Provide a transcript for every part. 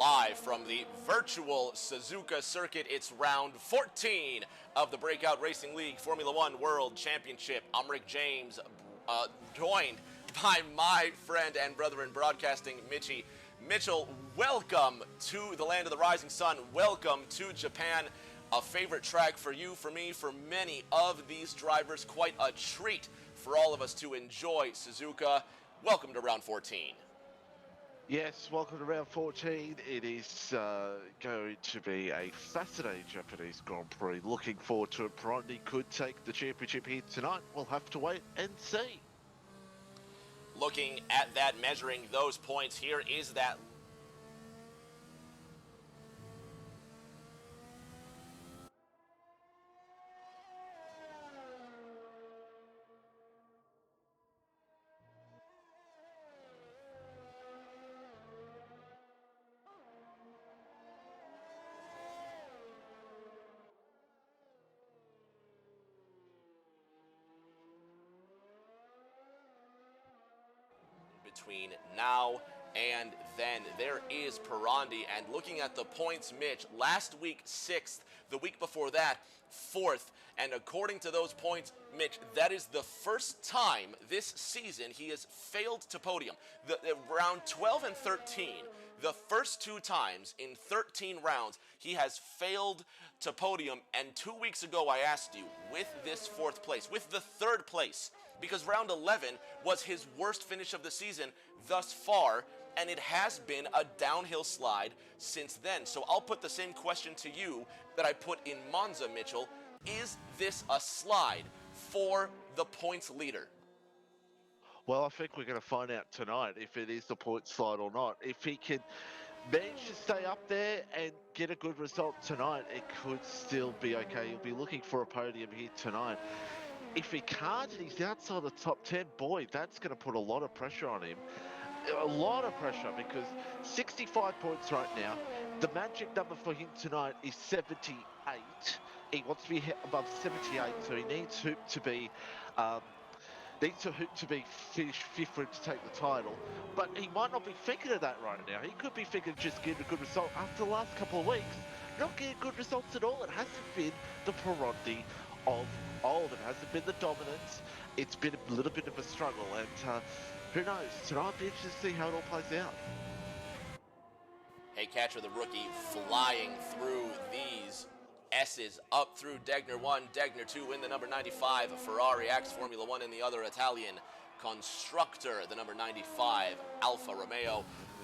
live from the virtual Suzuka circuit. It's round 14 of the Breakout Racing League Formula One World Championship. I'm Rick James, joined by my friend and brother in broadcasting, Mitchie. Mitchell, welcome to the land of the rising sun. Welcome to Japan. A favorite track for you, for me, for many of these drivers. Quite a treat for all of us to enjoy Suzuka. Welcome to round 14. Yes, welcome to round 14. It is going to be a fascinating Japanese Grand Prix. Looking forward to it. Brondie could take the championship here tonight. We'll have to wait and see. Looking at that, measuring those points, here is that between now and then. There is Pirandi, and looking at the points, Mitch, last week 6th, the week before that 4th, and according to those points, Mitch, that is the first time this season he has failed to podium. The round 12 and 13, the first two times in 13 rounds, he has failed to podium, and 2 weeks ago I asked you, with this 4th place, with the 3rd place, because round 11 was his worst finish of the season thus far, and it has been a downhill slide since then. So I'll put the same question to you that I put in Monza, Mitchell. Is this a slide for the points leader? Well, I think we're going to find out tonight if it is the point slide or not. If he can manage to stay up there and get a good result tonight, it could still be okay. He'll be looking for a podium here tonight. If he can't and he's outside the top 10, boy, that's going to put a lot of pressure on him. A lot of pressure, because 65 points right now. The magic number for him tonight is 78. He wants to be above 78, so he needs Hoop to be finished 5th for him to take the title. But he might not be thinking of that right now. He could be thinking just getting a good result after the last couple of weeks. Not getting good results at all. It hasn't been the Pirandi of old. It hasn't been the dominance. It's been a little bit of a struggle, and who knows? Tonight I'll be interested to see how it all plays out. Hey, Catcher, the rookie, flying through these S's, up through Degner 1, Degner 2 in the number 95, Ferrari X Formula 1 in the other Italian constructor, the number 95, Alfa Romeo.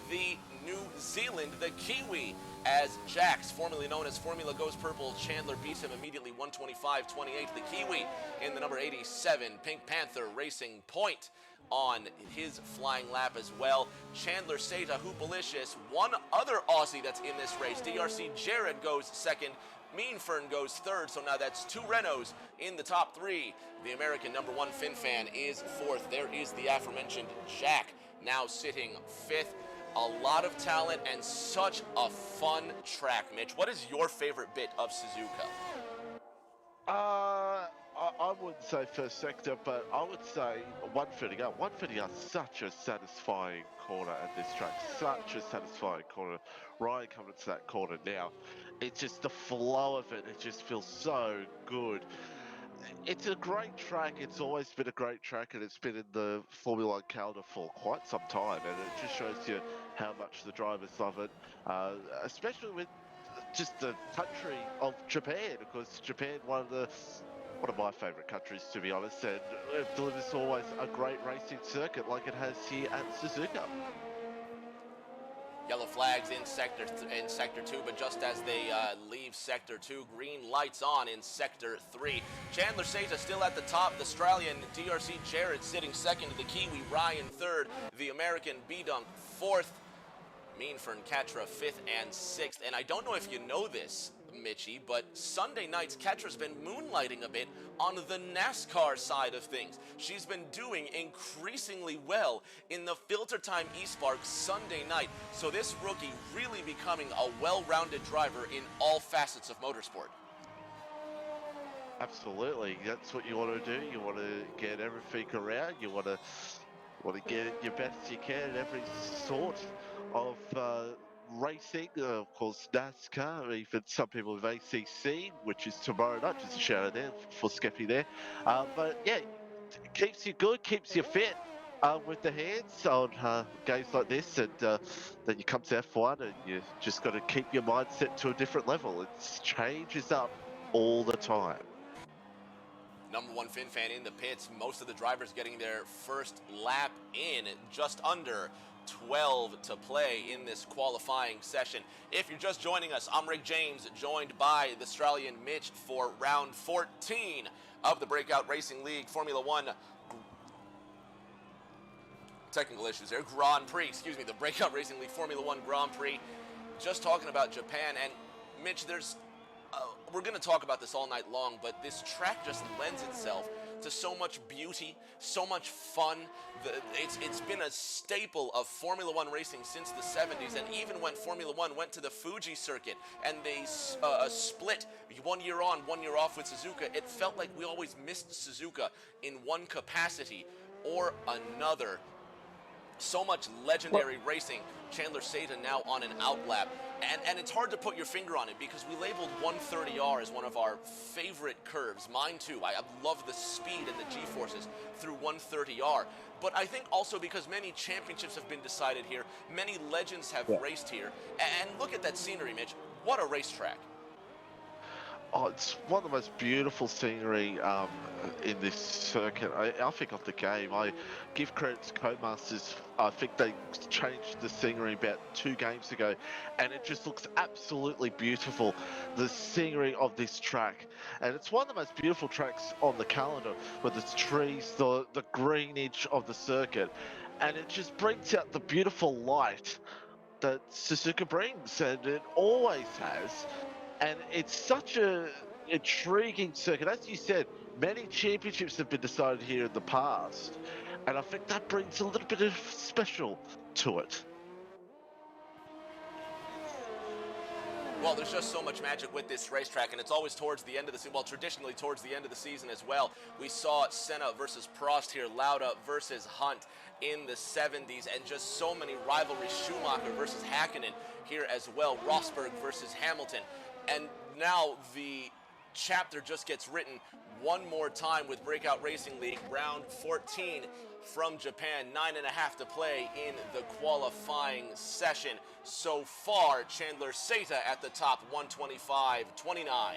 The New Zealand, the Kiwi, as Jax, formerly known as Formula Goes Purple, Chandler beats him immediately 125-28. The Kiwi in the number 87, Pink Panther Racing Point on his flying lap as well. Chandler Seta, Hoopalicious, one other Aussie that's in this race. DRC Jared goes second. Meanfern goes 3rd, so now that's 2 Renaults in the top 3. The American number 1 FinFan is 4th. There is the aforementioned Jack, now sitting 5th. A lot of talent and such a fun track, Mitch. What is your favorite bit of Suzuka? I wouldn't say first sector, but I would say 130R. 130R, such a satisfying corner at this track. Such a satisfying corner. Ryan coming to that corner now. It's just the flow of it. It just feels so good. It's a great track. It's always been a great track, and it's been in the Formula One calendar for quite some time. And it just shows you how much the drivers love it, especially with just the country of Japan, because Japan, one of my favourite countries, to be honest, and it delivers always a great racing circuit like it has here at Suzuka. Yellow flags in sector 2, but just as they leave sector 2, green lights on in sector 3. Chandler Seta still at the top. The Australian DRC Jared sitting 2nd. The Kiwi Ryan 3rd. The American B-Dunk 4th. Meanfern Katra 5th and 6th. And I don't know if you know this, Mitchie, but Sunday nights Katra's been moonlighting a bit on the NASCAR side of things. She's been doing increasingly well in the Filter Time eSpark Sunday night. So this rookie really becoming a well-rounded driver in all facets of motorsport. Absolutely, that's what you want to do. You want to get everything around. You want to get your best you can at every sort of racing, of course, NASCAR, even some people with ACC, which is tomorrow night. Just a shout out there for Skeppy there. But yeah, it keeps you good, keeps you fit. With the hands on games like this, and then you come to F1 and you just got to keep your mindset to a different level. It changes up all the time. Number one Fin fan in the pits. Most of the drivers getting their first lap in, just under 12 to play in this qualifying session. If you're just joining us, I'm Rick James, joined by the Australian Mitch for round 14 of the Breakout Racing League Formula One. Technical issues there. Grand Prix, excuse me, the Breakout Racing League Formula One Grand Prix. Just talking about Japan, and Mitch, we're going to talk about this all night long, but this track just lends itself to so much beauty, so much fun. It's been a staple of Formula One racing since the 70s, and even when Formula One went to the Fuji circuit and they split 1 year on, 1 year off with Suzuka, it felt like we always missed Suzuka in one capacity or another. So much legendary racing. Chandler Sata now on an outlap. And it's hard to put your finger on it because we labeled 130R as one of our favorite curves. Mine too. I love the speed and the G-forces through 130R. But I think also because many championships have been decided here, many legends have raced here. And look at that scenery, Mitch. What a racetrack. Oh, it's one of the most beautiful scenery in this circuit. I think of the game. I give credit to Codemasters. I think they changed the scenery about 2 games ago, and it just looks absolutely beautiful. The scenery of this track, and it's one of the most beautiful tracks on the calendar, with the trees, the greenage of the circuit, and it just brings out the beautiful light that Suzuka brings, and it always has. And it's such a intriguing circuit. As you said, many championships have been decided here in the past, and I think that brings a little bit of special to it. Well, there's just so much magic with this racetrack, and it's always towards the end of the season. Well, traditionally towards the end of the season as well. We saw Senna versus Prost here, Lauda versus Hunt in the 70s, and just so many rivalries. Schumacher versus Hakkinen here as well. Rosberg versus Hamilton. And now the chapter just gets written one more time with Breakout Racing League, round 14 from Japan, 9.5 to play in the qualifying session. So far, Chandler Sata at the top, 125.29.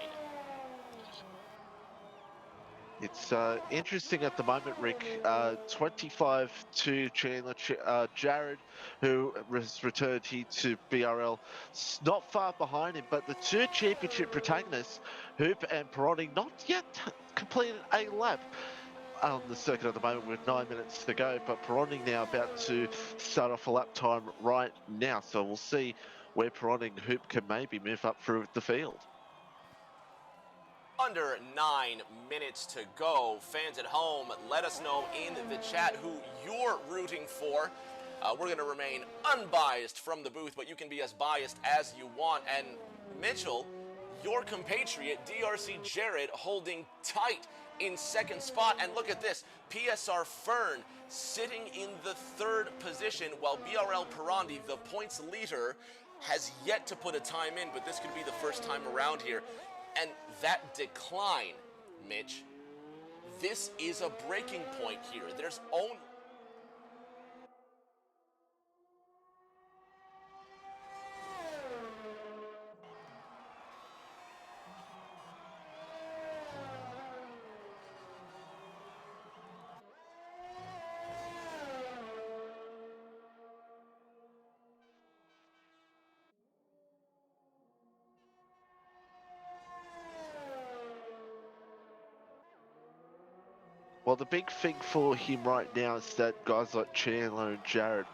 It's interesting at the moment, Rick. 25 to Chandler. Jared, who has returned here to BRL, not far behind him, but the 2 championship protagonists, Hoop and Peroni, not yet completed a lap on the circuit at the moment with 9 minutes to go, but Peroni now about to start off a lap time right now, so we'll see where Peroni and Hoop can maybe move up through the field. Under 9 minutes to go. Fans at home, let us know in the chat who you're rooting for. We're going to remain unbiased from the booth, but you can be as biased as you want. And Mitchell, your compatriot, DRC Jared, holding tight in second spot. And look at this, PSR Fern sitting in the 3rd position, while BRL Perandi, the points leader, has yet to put a time in, but this could be the first time around here. And that decline, Mitch, this is a breaking point here. There's only... Well, the big thing for him right now is that guys like Chandler and Jared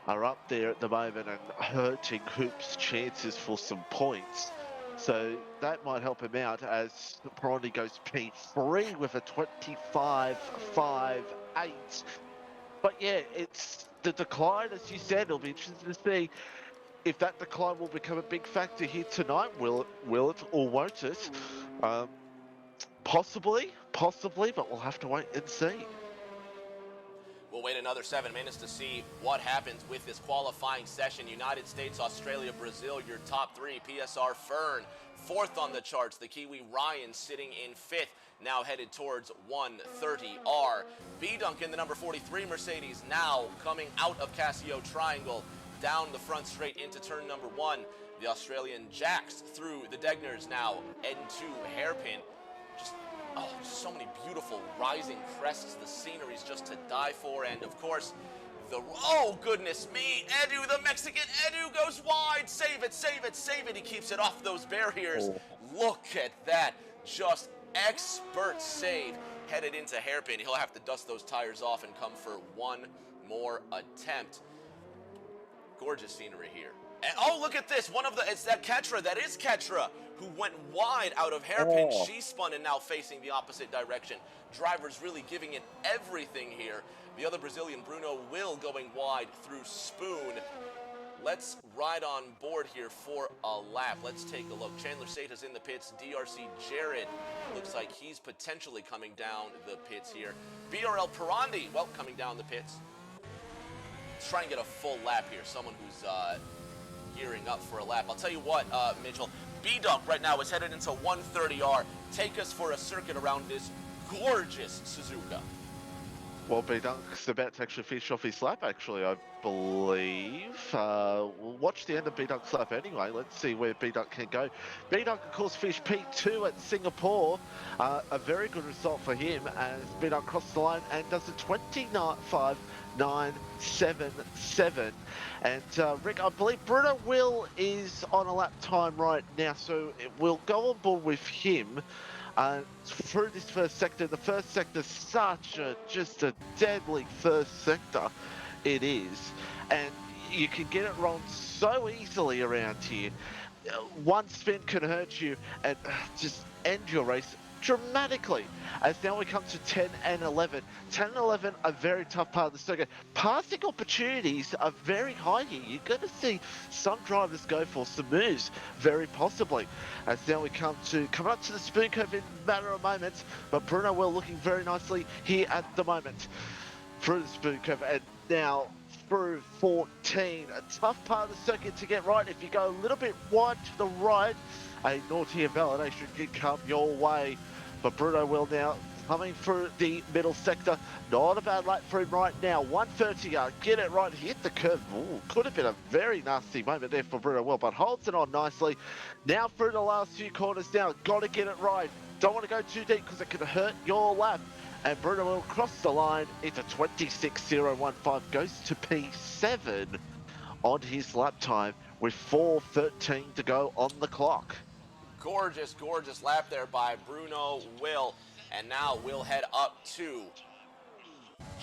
are up there at the moment and hurting Hoop's chances for some points. So that might help him out as Peroni goes P3 with a 25.58. But yeah, it's the decline, as you said. It'll be interesting to see if that decline will become a big factor here tonight. Will it or won't it? Possibly, but we'll have to wait and see. We'll wait another 7 minutes to see what happens with this qualifying session. United States, Australia, Brazil, your top three. PSR Fern, fourth on the charts. The Kiwi Ryan sitting in fifth, now headed towards 130R. B-Dunk in the number 43 Mercedes, now coming out of Casio Triangle, down the front straight into turn number one. The Australian Jacks through the Degners now into hairpin. Just so many beautiful rising crests. The scenery's just to die for. And of course, oh goodness me, Edu, the Mexican Edu goes wide. Save it, save it, save it. He keeps it off those barriers. Look at that. Just expert save. Headed into hairpin. He'll have to dust those tires off and come for one more attempt. Gorgeous scenery here. And oh, look at this. It's that Ketra. That is Ketra, who went wide out of hairpin. She spun and now facing the opposite direction. Drivers really giving it everything here. The other Brazilian, Bruno Will, going wide through Spoon. Let's ride on board here for a lap. Let's take a look. Chandler Sata's in the pits. DRC Jared looks like he's potentially coming down the pits here. BRL Pirandi, well, coming down the pits. Let's try and get a full lap here. Someone who's gearing up for a lap. I'll tell you what, Mitchell, B-Dunk right now is headed into 130R. Take us for a circuit around this gorgeous Suzuka. Well, B-Dunk's about to actually finish off his lap, actually, I believe. We'll watch the end of B-Dunk's lap anyway. Let's see where B-Dunk can go. B-Dunk, of course, finished P2 at Singapore. A very good result for him as B-Dunk crossed the line and does a 29.977. And Rick, I believe Bruno Will is on a lap time right now, so we'll go on board with him. Through this first sector. The first sector, just a deadly first sector it is, and you can get it wrong so easily around here. One spin can hurt you and just end your race dramatically. As now we come to 10 and 11. 10 and 11, a very tough part of the circuit. Passing opportunities are very high here. You're going to see some drivers go for some moves, very possibly. As now we come up to the Spoon Curve in a matter of moments, but Bruno Will looking very nicely here at the moment. Through the Spoon Curve, and now through 14. A tough part of the circuit to get right. If you go a little bit wide to the right, a naughty invalidation can come your way. But Bruno Will now coming through the middle sector. Not a bad lap for him right now. 130 yard. Get it right. Hit the curve. Ooh, could have been a very nasty moment there for Bruno Will, but holds it on nicely. Now through the last few corners now. Got to get it right. Don't want to go too deep because it could hurt your lap. And Bruno Will cross the line. It's a 26.015. Goes to P7 on his lap time with 4:13 to go on the clock. Gorgeous, gorgeous lap there by Bruno Will. And now we'll head up to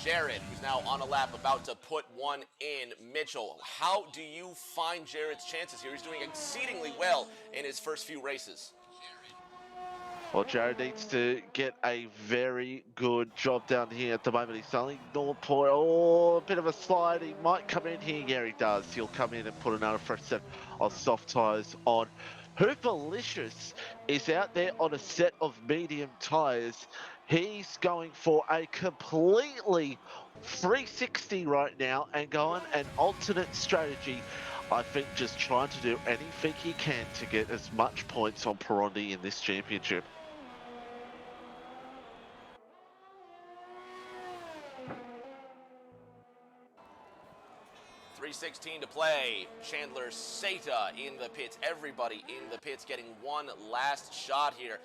Jared, who's now on a lap about to put one in. Mitchell, how do you find Jared's chances here? He's doing exceedingly well in his first few races. Well, Jared needs to get a very good job down here at the moment. He's only 0.0, a bit of a slide. He might come in here. Yeah, he does. He'll come in and put another fresh set of soft tyres on. Hooperlicious is out there on a set of medium tyres. He's going for a completely 360 right now and going an alternate strategy. I think just trying to do anything he can to get as much points on Pirandi in this championship. .316 to play. Chandler Sata in the pits. Everybody in the pits getting one last shot here.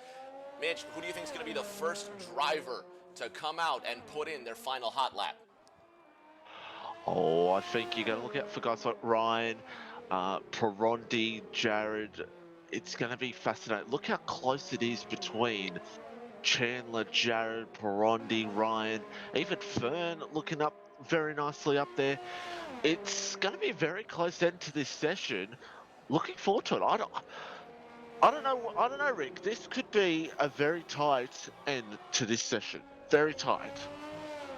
Mitch, who do you think is going to be the first driver to come out and put in their final hot lap? Oh, I think you're going to look out for guys like Ryan, Pirandi, Jared. It's going to be fascinating. Look how close it is between Chandler, Jared, Pirandi, Ryan, even Fern looking up very nicely up there. It's going to be a very close end to this session. Looking forward to it. I don't know, Rick. This could be a very tight end to this session. Very tight.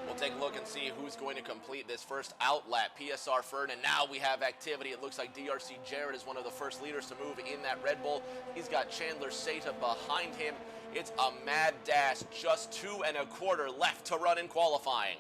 We'll take a look and see who's going to complete this first out lap. PSR Fern, and now we have activity. It looks like DRC Jared is one of the first leaders to move in that Red Bull. He's got Chandler Sata behind him. It's a mad dash, just 2 1/4 left to run in qualifying.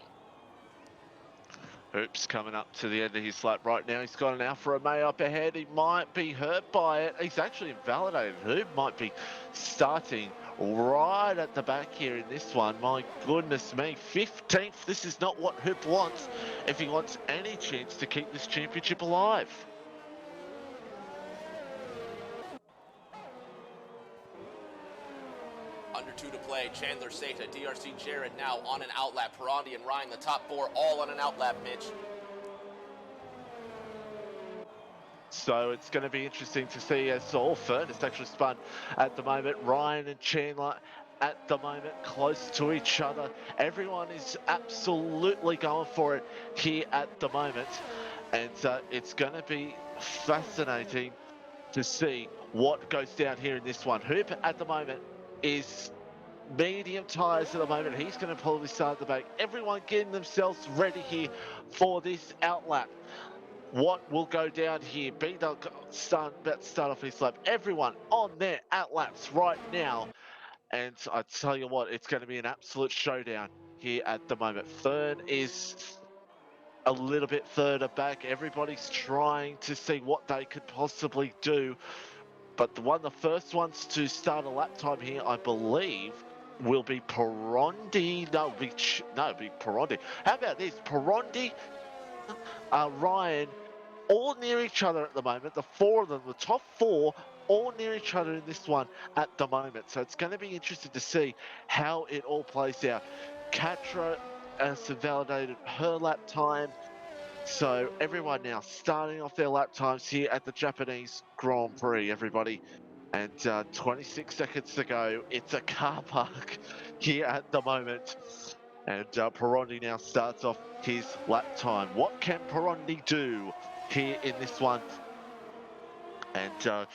Hoops coming up to the end of his lap right now. He's got an Alfa Romeo up ahead. He might be hurt by it. He's actually invalidated. Hoop might be starting right at the back here in this one. My goodness me, 15th. This is not what Hoop wants if he wants any chance to keep this championship alive. Under 2 to play. Chandler Seta, DRC Jared now on an outlap. Perandi and Ryan, the top 4, all on an outlap, Mitch. So it's going to be interesting to see as all furnace actually spun at the moment. Ryan and Chandler at the moment close to each other. Everyone is absolutely going for it here at the moment. And it's going to be fascinating to see what goes down here in this one. Hoop at the moment is medium tyres at the moment. He's going to probably start at the back. Everyone getting themselves ready here for this outlap. What will go down here? B-Dunk about to start off his lap. Everyone on their outlaps right now. And I tell you what, it's going to be an absolute showdown here at the moment. Fern is a little bit further back. Everybody's trying to see what they could possibly do. But the first ones to start a lap time here, I believe, will be Perandi. No, be Perandi. How about this? Perandi, Ryan, all near each other at the moment. The 4 of them, the top 4, all near each other in this one at the moment. So it's going to be interesting to see how it all plays out. Katra has validated her lap time. So everyone now starting off their lap times here at the Japanese Grand Prix, everybody. And 26 seconds to go. It's a car park here at the moment. And Perandi now starts off his lap time. What can Perandi do here in this one? And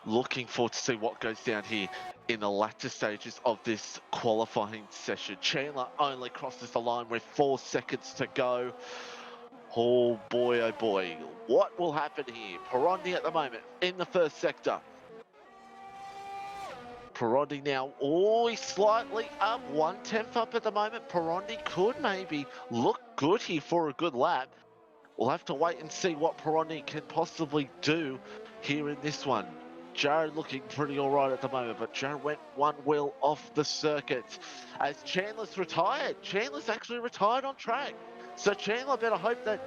looking forward to see what goes down here in the latter stages of this qualifying session. Chandler only crosses the line with 4 seconds to go. Oh boy, what will happen here? Perandi at the moment in the first sector. Perandi now, he's slightly up, 1/10 up at the moment. Perandi could maybe look good here for a good lap. We'll have to wait and see what Perandi can possibly do here in this one. Jared looking pretty all right at the moment, but Jared went one wheel off the circuit as Chandler's retired. Chandler's actually retired on track. So Chandler better hope that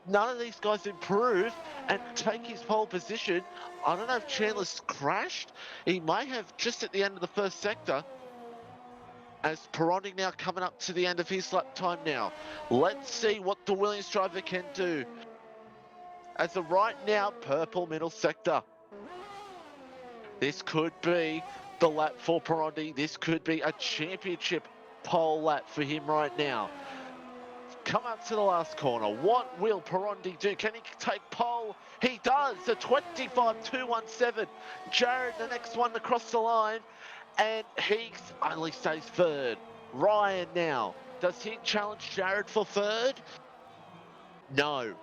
none of these guys improve and take his pole position. I don't know if Chandler's crashed. He may have just at the end of the first sector. As Perandi now coming up to the end of his lap time now. Let's see what the Williams driver can do. As of right now, purple middle sector. This could be the lap for Perandi. This could be a championship pole lap for him right now. Come up to the last corner. What will Perandi do? Can he take pole? He does. A 25.217. Jared, the next one across the line. And he only stays third. Ryan now. Does he challenge Jared for third? No.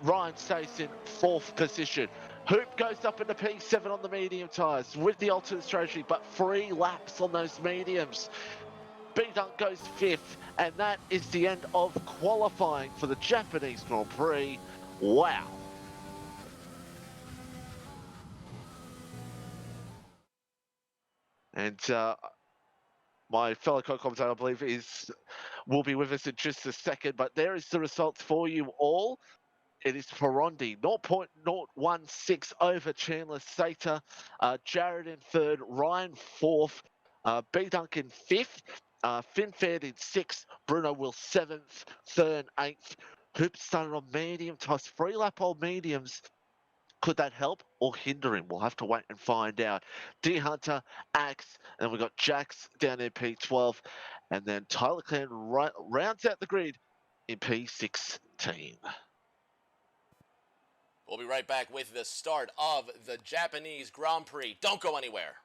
Ryan stays in 4th position. Hoop goes up into P7 on the medium tyres with the alternate strategy, but 3 laps on those mediums. B-Dunk goes 5th, and that is the end of qualifying for the Japanese Grand Prix. Wow. And my fellow co-commentator, I believe, will be with us in just a second, but there is the results for you all. It is Perandi, 0.016 over Chandler Seta, Jared in 3rd, Ryan 4th, B-Dunk in 5th, Finn Faird in 6th, Bruno Will 7th, Thurn 8th. Hoop started on medium tyres, 3 lap old mediums. Could that help or hinder him? We'll have to wait and find out. D Hunter, Axe, and we've got Jax down in P12, and then Tyler Clan rounds out the grid in P16. We'll be right back with the start of the Japanese Grand Prix. Don't go anywhere.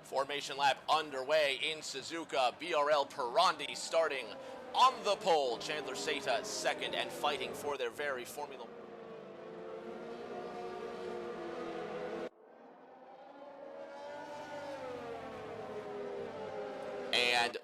Formation lap underway in Suzuka. BRL Pirandi starting on the pole. Chandler Seta second and fighting for their very Formula 1. And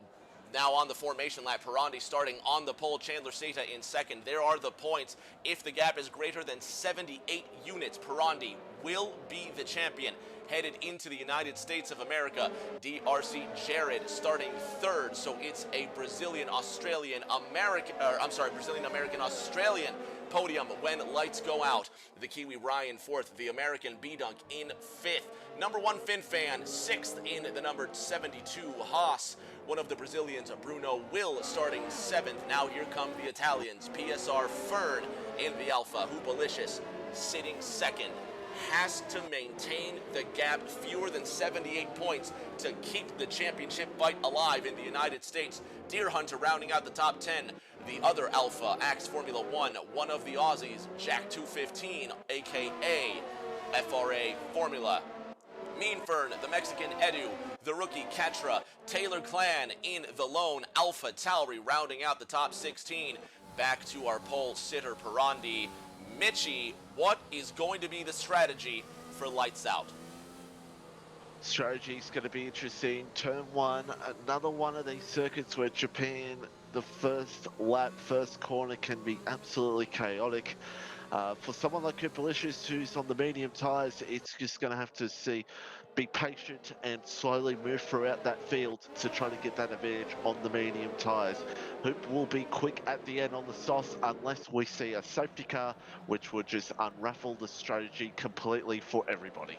now on the formation lap, Pirandi starting on the pole, Chandler Seta in second. There are the points. If the gap is greater than 78 units, Pirandi will be the champion. Headed into the United States of America, DRC Jared starting third. So it's a Brazilian-American-Australian podium when lights go out. The Kiwi Ryan fourth, the American B-Dunk in fifth. Number one Fin Fan sixth in the number 72 Haas. One of the Brazilians, Bruno Will, starting seventh. Now here come the Italians. PSR Fern in the Alpha. Hoopalicious sitting second. Has to maintain the gap, fewer than 78 points, to keep the championship fight alive in the United States. Deer Hunter rounding out the top 10. The other Alpha, Axe Formula 1, one of the Aussies, Jack 215, aka FRA Formula. Mean Fern, the Mexican Edu, the rookie Ketra, Taylor Clan in the lone Alpha Tauri rounding out the top 16. Back to our pole sitter Pirandi. Mitchie, what is going to be the strategy for lights out? Strategy is going to be interesting. Turn one, another one of these circuits where Japan, the first lap, first corner can be absolutely chaotic. For someone like Cooperlicious who's on the medium tyres, it's just going to have to be patient and slowly move throughout that field to try to get that advantage on the medium tyres. Hoop will be quick at the end on the softs unless we see a safety car, which would just unravel the strategy completely for everybody.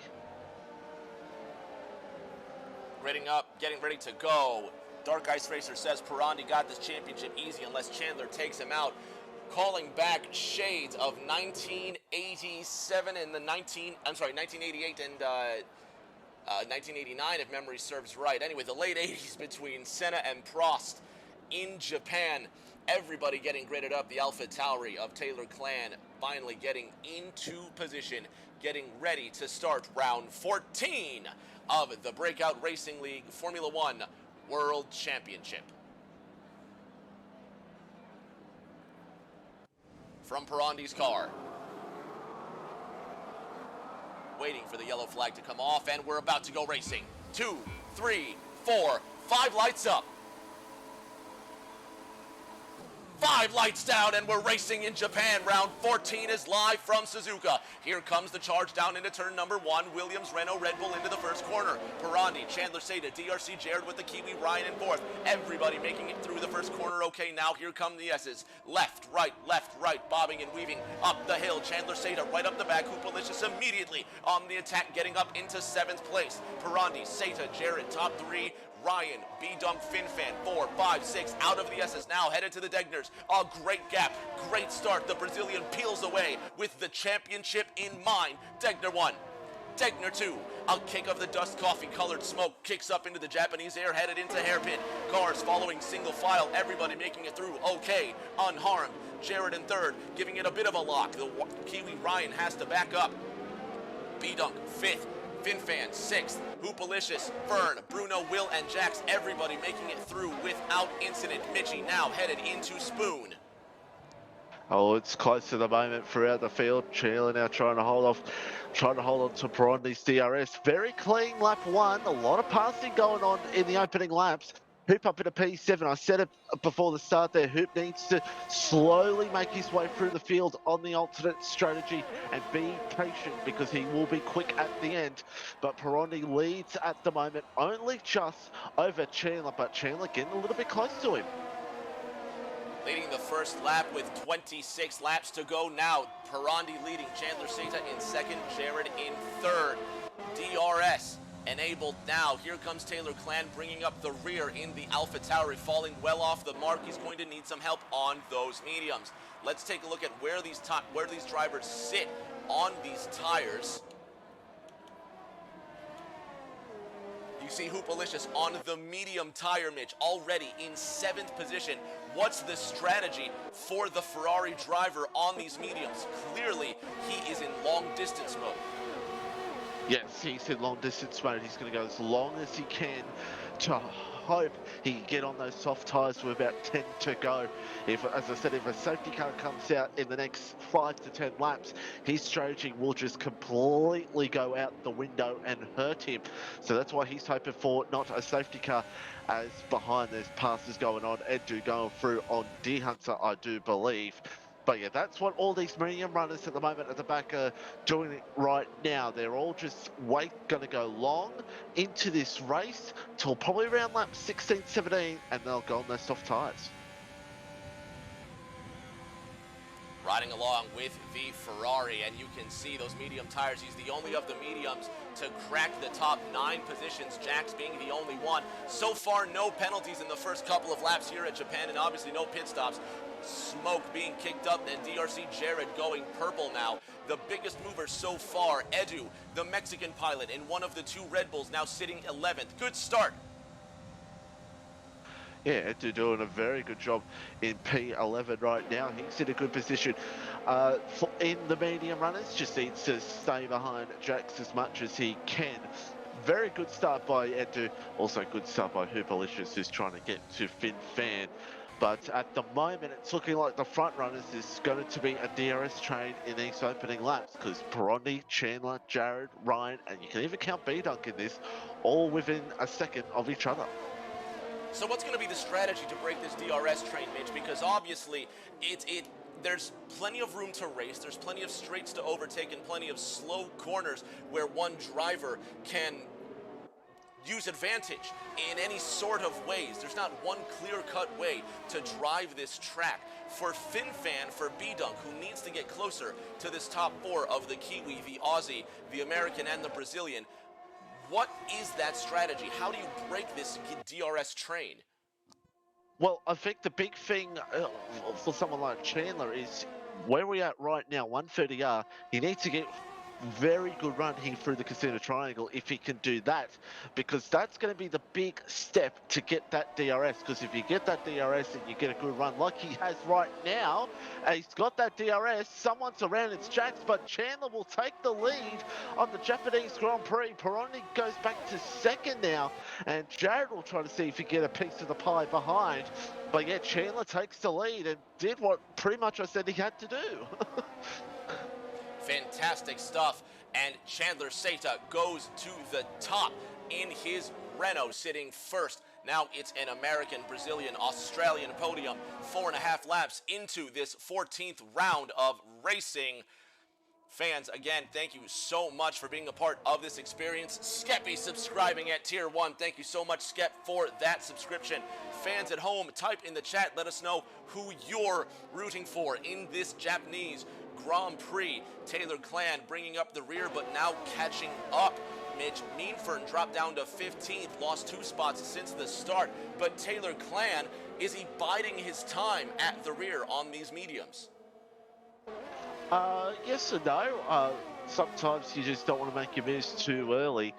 Reading up, getting ready to go. Dark Ice Racer says Pirandi got this championship easy unless Chandler takes him out. Calling back shades of 1987 and 1988 and 1989, if memory serves right. Anyway, the late 80s between Senna and Prost in Japan. Everybody getting graded up. The Alpha Tauri of Taylor Clan finally getting into position, getting ready to start round 14 of the Breakout Racing League Formula 1 World Championship. From Pirandi's car. Waiting for the yellow flag to come off, and we're about to go racing. 2, 3, 4, 5 lights up. 5 lights down, and we're racing in Japan. Round 14 is live from Suzuka. Here comes the charge down into turn number 1. Williams, Renault, Red Bull into the first corner. Pirandi, Chandler Seta, DRC Jared with the Kiwi Ryan in fourth. Everybody making it through the first corner okay. Now here come the S's. Left, right, bobbing and weaving up the hill. Chandler Seta right up the back. Hoopalicious immediately on the attack, getting up into 7th place. Pirandi, Seta, Jared, top 3. Ryan, B-Dunk, FinFan, 4, 5, 6, out of the S's, now headed to the Degners. A great gap, great start. The Brazilian peels away with the championship in mind. Degner 1, Degner 2, a kick of the dust coffee-colored smoke, kicks up into the Japanese air, headed into hairpin. Cars following single file, everybody making it through okay, unharmed. Jared in third, giving it a bit of a lock. The Kiwi Ryan has to back up. B-Dunk, 5th. FinFan, 6th, Hoopalicious, Fern, Bruno, Will, and Jax, everybody making it through without incident. Mitchie now headed into Spoon. Oh, it's close to the moment throughout the field. Chandler now trying to hold on to Pirandi's DRS. Very clean lap 1. A lot of passing going on in the opening laps. Hoop up at a P7. I said it before the start there. Hoop needs to slowly make his way through the field on the alternate strategy and be patient because he will be quick at the end. But Pirandi leads at the moment only just over Chandler, but Chandler getting a little bit close to him. Leading the first lap with 26 laps to go now. Pirandi leading, Chandler Seta in second, Jared in third. DRS enabled now. Here comes Taylor Clan bringing up the rear in the Alpha Tauri, falling well off the mark. He's going to need some help on those mediums. Let's take a look at where these drivers sit on these tires. You see Hoopalicious on the medium tire, Mitch, already in 7th position. What's the strategy for the Ferrari driver on these mediums? Clearly, he is in long distance mode. Yes, he's in long distance mode. He's going to go as long as he can to hope he can get on those soft tyres with about 10 to go. If, as I said, if a safety car comes out in the next 5 to 10 laps, his strategy will just completely go out the window and hurt him. So that's why he's hoping for not a safety car, as behind there's passes going on, Edu going through on Deer Hunter, I do believe. But yeah, that's what all these medium runners at the moment at the back are doing it right now. They're all just going to go long into this race till probably around lap 16, 17, and they'll go on those soft tyres. Riding along with the Ferrari, and you can see those medium tires. He's the only of the mediums to crack the top 9 positions, Jax being the only one. So far, no penalties in the first couple of laps here at Japan, and obviously no pit stops. Smoke being kicked up, and DRC Jared going purple now. The biggest mover so far, Edu, the Mexican pilot, in one of the 2 Red Bulls, now sitting 11th. Good start. Yeah, Edu doing a very good job in P11 right now. He's in a good position. In the medium runners, just needs to stay behind Jax as much as he can. Very good start by Edu. Also good start by Hoopalicious, who's trying to get to Fin Fan. But at the moment, it's looking like the front runners is going to be a DRS train in these opening laps, because Perondi, Chandler, Jared, Ryan, and you can even count B-Dunk in this, all within a second of each other. So what's going to be the strategy to break this DRS train, Mitch? Because obviously, there's plenty of room to race, there's plenty of straights to overtake, and plenty of slow corners where one driver can use advantage in any sort of ways. There's not one clear-cut way to drive this track. For FinFan, for B-Dunk, who needs to get closer to this top 4 of the Kiwi, the Aussie, the American, and the Brazilian, what is that strategy? How do you break this DRS train? Well, I think the big thing for someone like Chandler is where we're at right now, 130R, he needs to get very good run here through the Casino Triangle if he can do that, because that's going to be the big step to get that DRS. Because if you get that DRS and you get a good run like he has right now, and he's got that DRS, someone's around, it's Jax, but Chandler will take the lead on the Japanese Grand Prix. Perondi goes back to 2nd now, and Jared will try to see if he can get a piece of the pie behind. But yeah, Chandler takes the lead and did what pretty much I said he had to do. Fantastic stuff, and Chandler Seta goes to the top in his Renault, sitting 1st. Now it's an American, Brazilian, Australian podium, 4.5 laps into this 14th round of racing. Fans, again, thank you so much for being a part of this experience. Skeppy subscribing at Tier 1. Thank you so much, Skep, for that subscription. Fans at home, type in the chat. Let us know who you're rooting for in this Japanese Grand Prix. Taylor Clan bringing up the rear, but now catching up. Mitch Meanfern dropped down to 15th, lost 2 spots since the start. But Taylor Clan, is he biding his time at the rear on these mediums? Yes and no. Sometimes you just don't want to make your moves too early.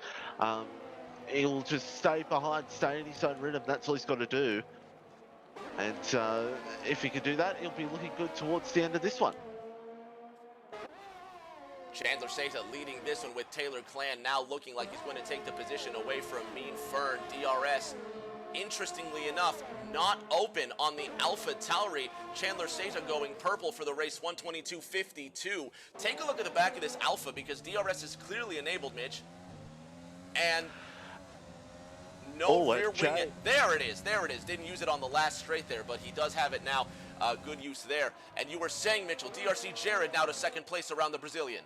He'll just stay behind, stay in his own rhythm. That's all he's got to do. And if he can do that, he'll be looking good towards the end of this one. Chandler Seta leading this one with Taylor Clan now looking like he's going to take the position away from Mean Fern. DRS, interestingly enough, not open on the Alpha Tauri. Chandler Seta going purple for the race, 122.52. Take a look at the back of this Alpha, because DRS is clearly enabled, Mitch. And no rear wing. There it is. Didn't use it on the last straight there, but he does have it now. Good use there. And you were saying, Mitchell, DRC Jared now to 2nd place around the Brazilian.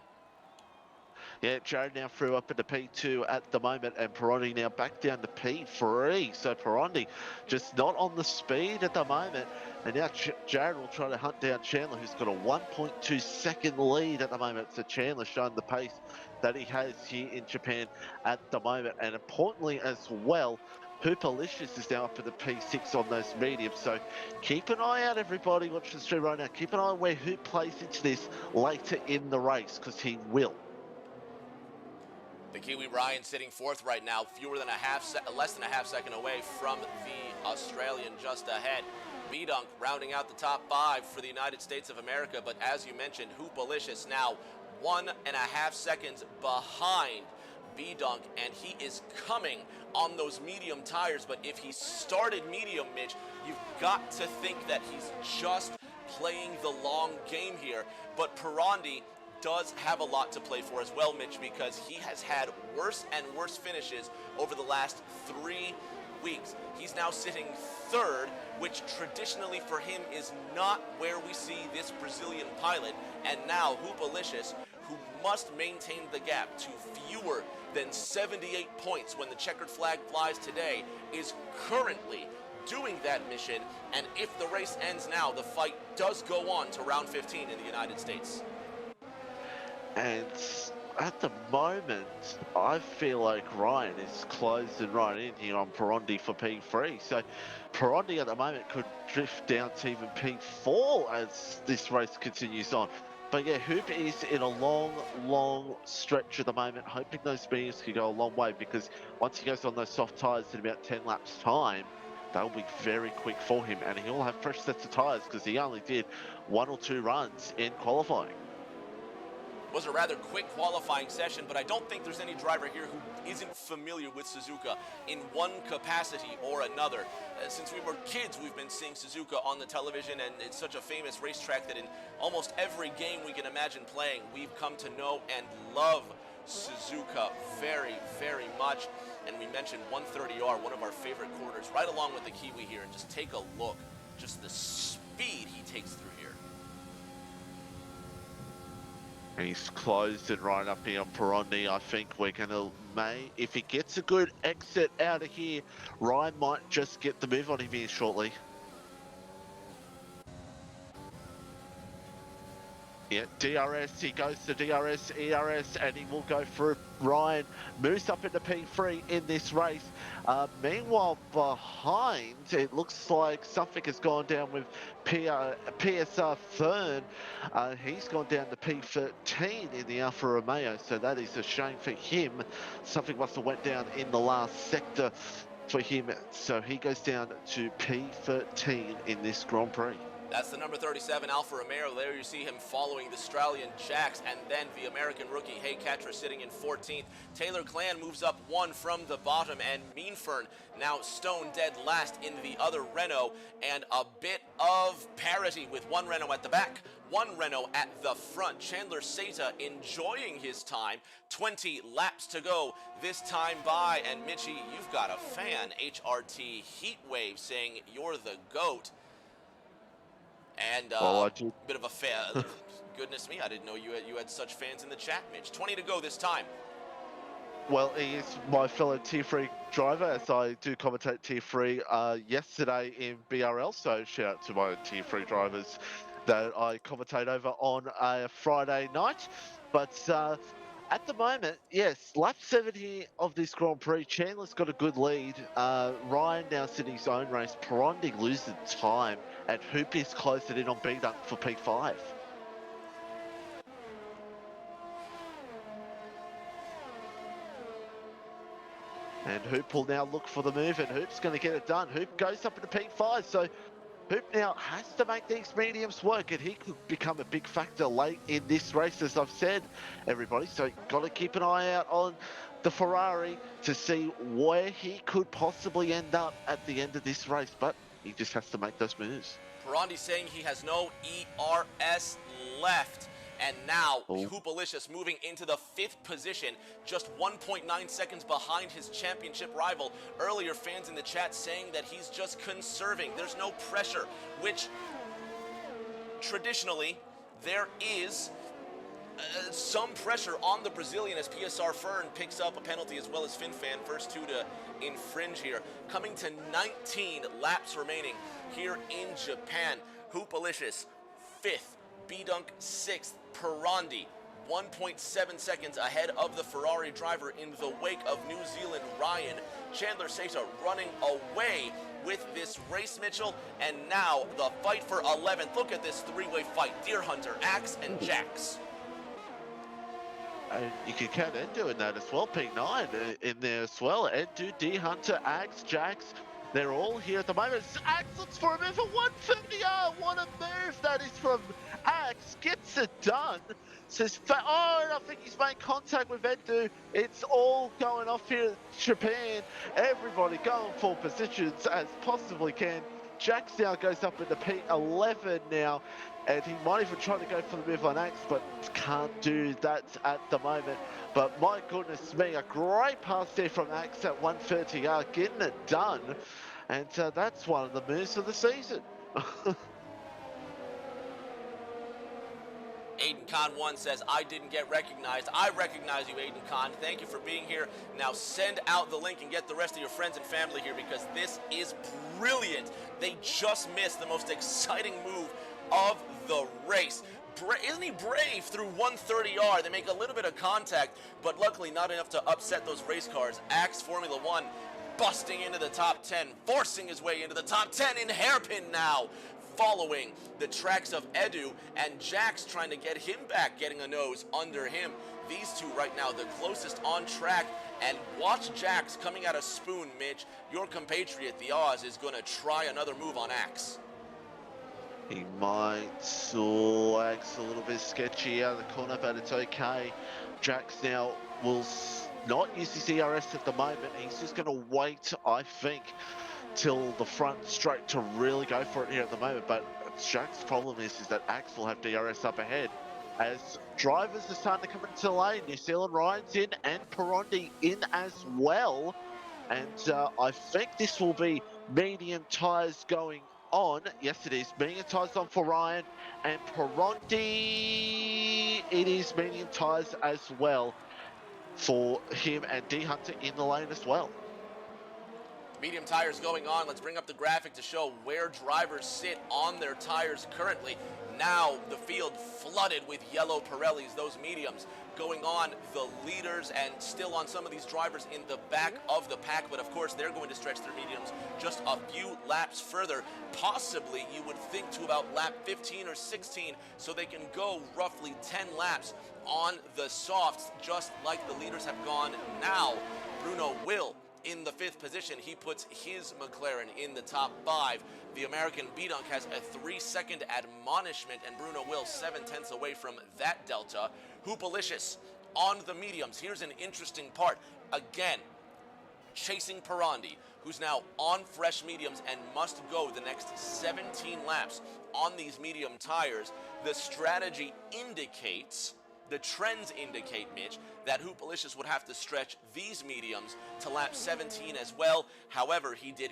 Yeah, Jared now threw up into P2 at the moment, and Perondi now back down to P3. So Perondi just not on the speed at the moment, And now Jared will try to hunt down Chandler, who's got a 1.2 second lead at the moment. So Chandler showing the pace that he has here in Japan at the moment. And importantly as well, Hoopalicious is now up in the P6 on those mediums. So keep an eye out, everybody watching the stream right now. Keep an eye on where Hoop plays into this later in the race, because he will. The Kiwi Ryan sitting fourth right now, less than a half second away from the Australian just ahead. B-Dunk rounding out the top five for the United States of America, but as you mentioned, Hoopalicious now 1.5 seconds behind B-Dunk, and he is coming on those medium tires. But if he started medium, Mitch, you've got to think that he's just playing the long game here. But Perandi does have a lot to play for as well, Mitch, because he has had worse and worse finishes over the last 3 weeks. He's now sitting third, which traditionally for him is not where we see this Brazilian pilot. And now Hoopalicious, who must maintain the gap to fewer than 78 points when the checkered flag flies today, is currently doing that mission. And if the race ends now, the fight does go on to round 15 in the United States. And at the moment, I feel like Ryan is closing right in here on Perandi for P3. So Perandi at the moment could drift down to even P4 as this race continues on. But yeah, Hoop is in a long stretch at the moment, hoping those mediums can go a long way, because once he goes on those soft tyres in about 10 laps time, they'll be very quick for him, and he'll have fresh sets of tyres because he only did 1 or 2 runs in qualifying. Was a rather quick qualifying session, but I don't think there's any driver here who isn't familiar with Suzuka in one capacity or another. Since we were kids, we've been seeing Suzuka on the television, and it's such a famous racetrack that in almost every game we can imagine playing, we've come to know and love Suzuka very, very much. And we mentioned 130R, one of our favorite corners, right along with the Kiwi here, and just take a look, just the speed he takes through here. He's closed it right up here on Perandi. I think we're going to, if he gets a good exit out of here, Ryan might just get the move on him here shortly. Yeah, DRS, he goes to DRS, ERS, and he will go through. Ryan moves up into P3 in this race. Meanwhile, behind, it looks like something has gone down with PSR Fern. He's gone down to P13 in the Alfa Romeo, so that is a shame for him. Something must have went down in the last sector for him, so he goes down to P13 in this Grand Prix. That's the number 37 Alfa Romeo. There you see him following the Australian Jacks, and then the American rookie Hey Katra sitting in 14th. Taylor Clan moves up 1 from the bottom, and Meanfern now stone dead last in the other Renault, and a bit of parity with one Renault at the back, one Renault at the front. Chandler Seta enjoying his time. 20 laps to go this time by, and Mitchie, you've got a fan. HRT Heatwave saying you're the GOAT. And a bit of a fan. Goodness me, I didn't know you had such fans in the chat, Mitch. 20 to go this time. Well, he is my fellow Tier 3 driver, as I do commentate Tier 3 yesterday in BRL, so shout out to my Tier 3 drivers that I commentate over on a Friday night. But at the moment, yes, lap 70 of this Grand Prix, Chandler's got a good lead. Ryan now sitting his own race. Perandi losing time, and Hoop is closing in on B-Dunk for P5. And Hoop will now look for the move, and Hoop's going to get it done. Hoop goes up into P5, so Hoop now has to make these mediums work, and he could become a big factor late in this race, as I've said, everybody. So got to keep an eye out on the Ferrari to see where he could possibly end up at the end of this race, but he just has to make those moves. Perandi saying he has no ERS left. And now, Hoopalicious moving into the 5th position, just 1.9 seconds behind his championship rival. Earlier, fans in the chat saying that he's just conserving. There's no pressure, which traditionally there is some pressure on the Brazilian as PSR Fern picks up a penalty as well as FinFan, first two to infringe here. Coming to 19 laps remaining here in Japan. Hoopalicious, 5th. B-Dunk, 6th. Perandi, 1.7 seconds ahead of the Ferrari driver in the wake of New Zealand Ryan. Chandler Seta running away with this race, Mitchell, and now the fight for 11th. Look at this three-way fight. Deer Hunter, Axe, and Jax. And you can count Endu in that as well, P9 in there as well. Endu, D Hunter, Axe, Jax, they're all here at the moment. Axe looks for a move for 150R. What a move that is from Axe. Gets it done. Says, oh, I think he's made contact with Endu. It's all going off here in Japan. Everybody going for positions as possibly can. Jax now goes up into P11 now, and he might even try to go for the move on Axe, but can't do that at the moment. But my goodness me, a great pass there from Axe at 130R, getting it done. And that's one of the moves of the season. Aiden Khan 1 says, I didn't get recognized. I recognize you, Aiden Khan. Thank you for being here. Now send out the link and get the rest of your friends and family here because this is brilliant. They just missed the most exciting move of the race. Isn't he brave through 130R? They make a little bit of contact, but luckily not enough to upset those race cars. Axe Formula 1 busting into the top 10, forcing his way into the top 10 in hairpin now. Following the tracks of Edu and Jax trying to get him back, getting a nose under him. These two right now the closest on track, and watch Jax coming out of Spoon, Mitch. Your compatriot, the Oz, is going to try another move on Axe. He might. So Axe a little bit sketchy out of the corner, but it's okay. Jax now will not use his ERS at the moment. He's just going to wait, I think, till the front straight to really go for it here at the moment. But Jack's problem is that Axe will have DRS up ahead as drivers are starting to come into the lane. New Zealand Ryan's in and Perandi in as well. And I think this will be medium tyres going on. Yes, it is. Medium tyres on for Ryan and Perandi. It is medium tyres as well for him and D Hunter in the lane as well. Medium tires going on. Let's bring up the graphic to show where drivers sit on their tires currently. Now the field flooded with yellow Pirellis, those mediums going on the leaders and still on some of these drivers in the back of the pack. But of course, they're going to stretch their mediums just a few laps further. Possibly you would think to about lap 15 or 16 so they can go roughly 10 laps on the softs just like the leaders have gone now. Bruno Will in the 5th position. He puts his McLaren in the top 5. The American B-Dunk has a 3-second admonishment, and Bruno Will 7/10 away from that delta. Hoopalicious on the mediums. Here's an interesting part. Again, chasing Perandi, who's now on fresh mediums and must go the next 17 laps on these medium tires. The strategy indicates, the trends indicate, Mitch, that Hoopalicious would have to stretch these mediums to lap 17 as well. However, did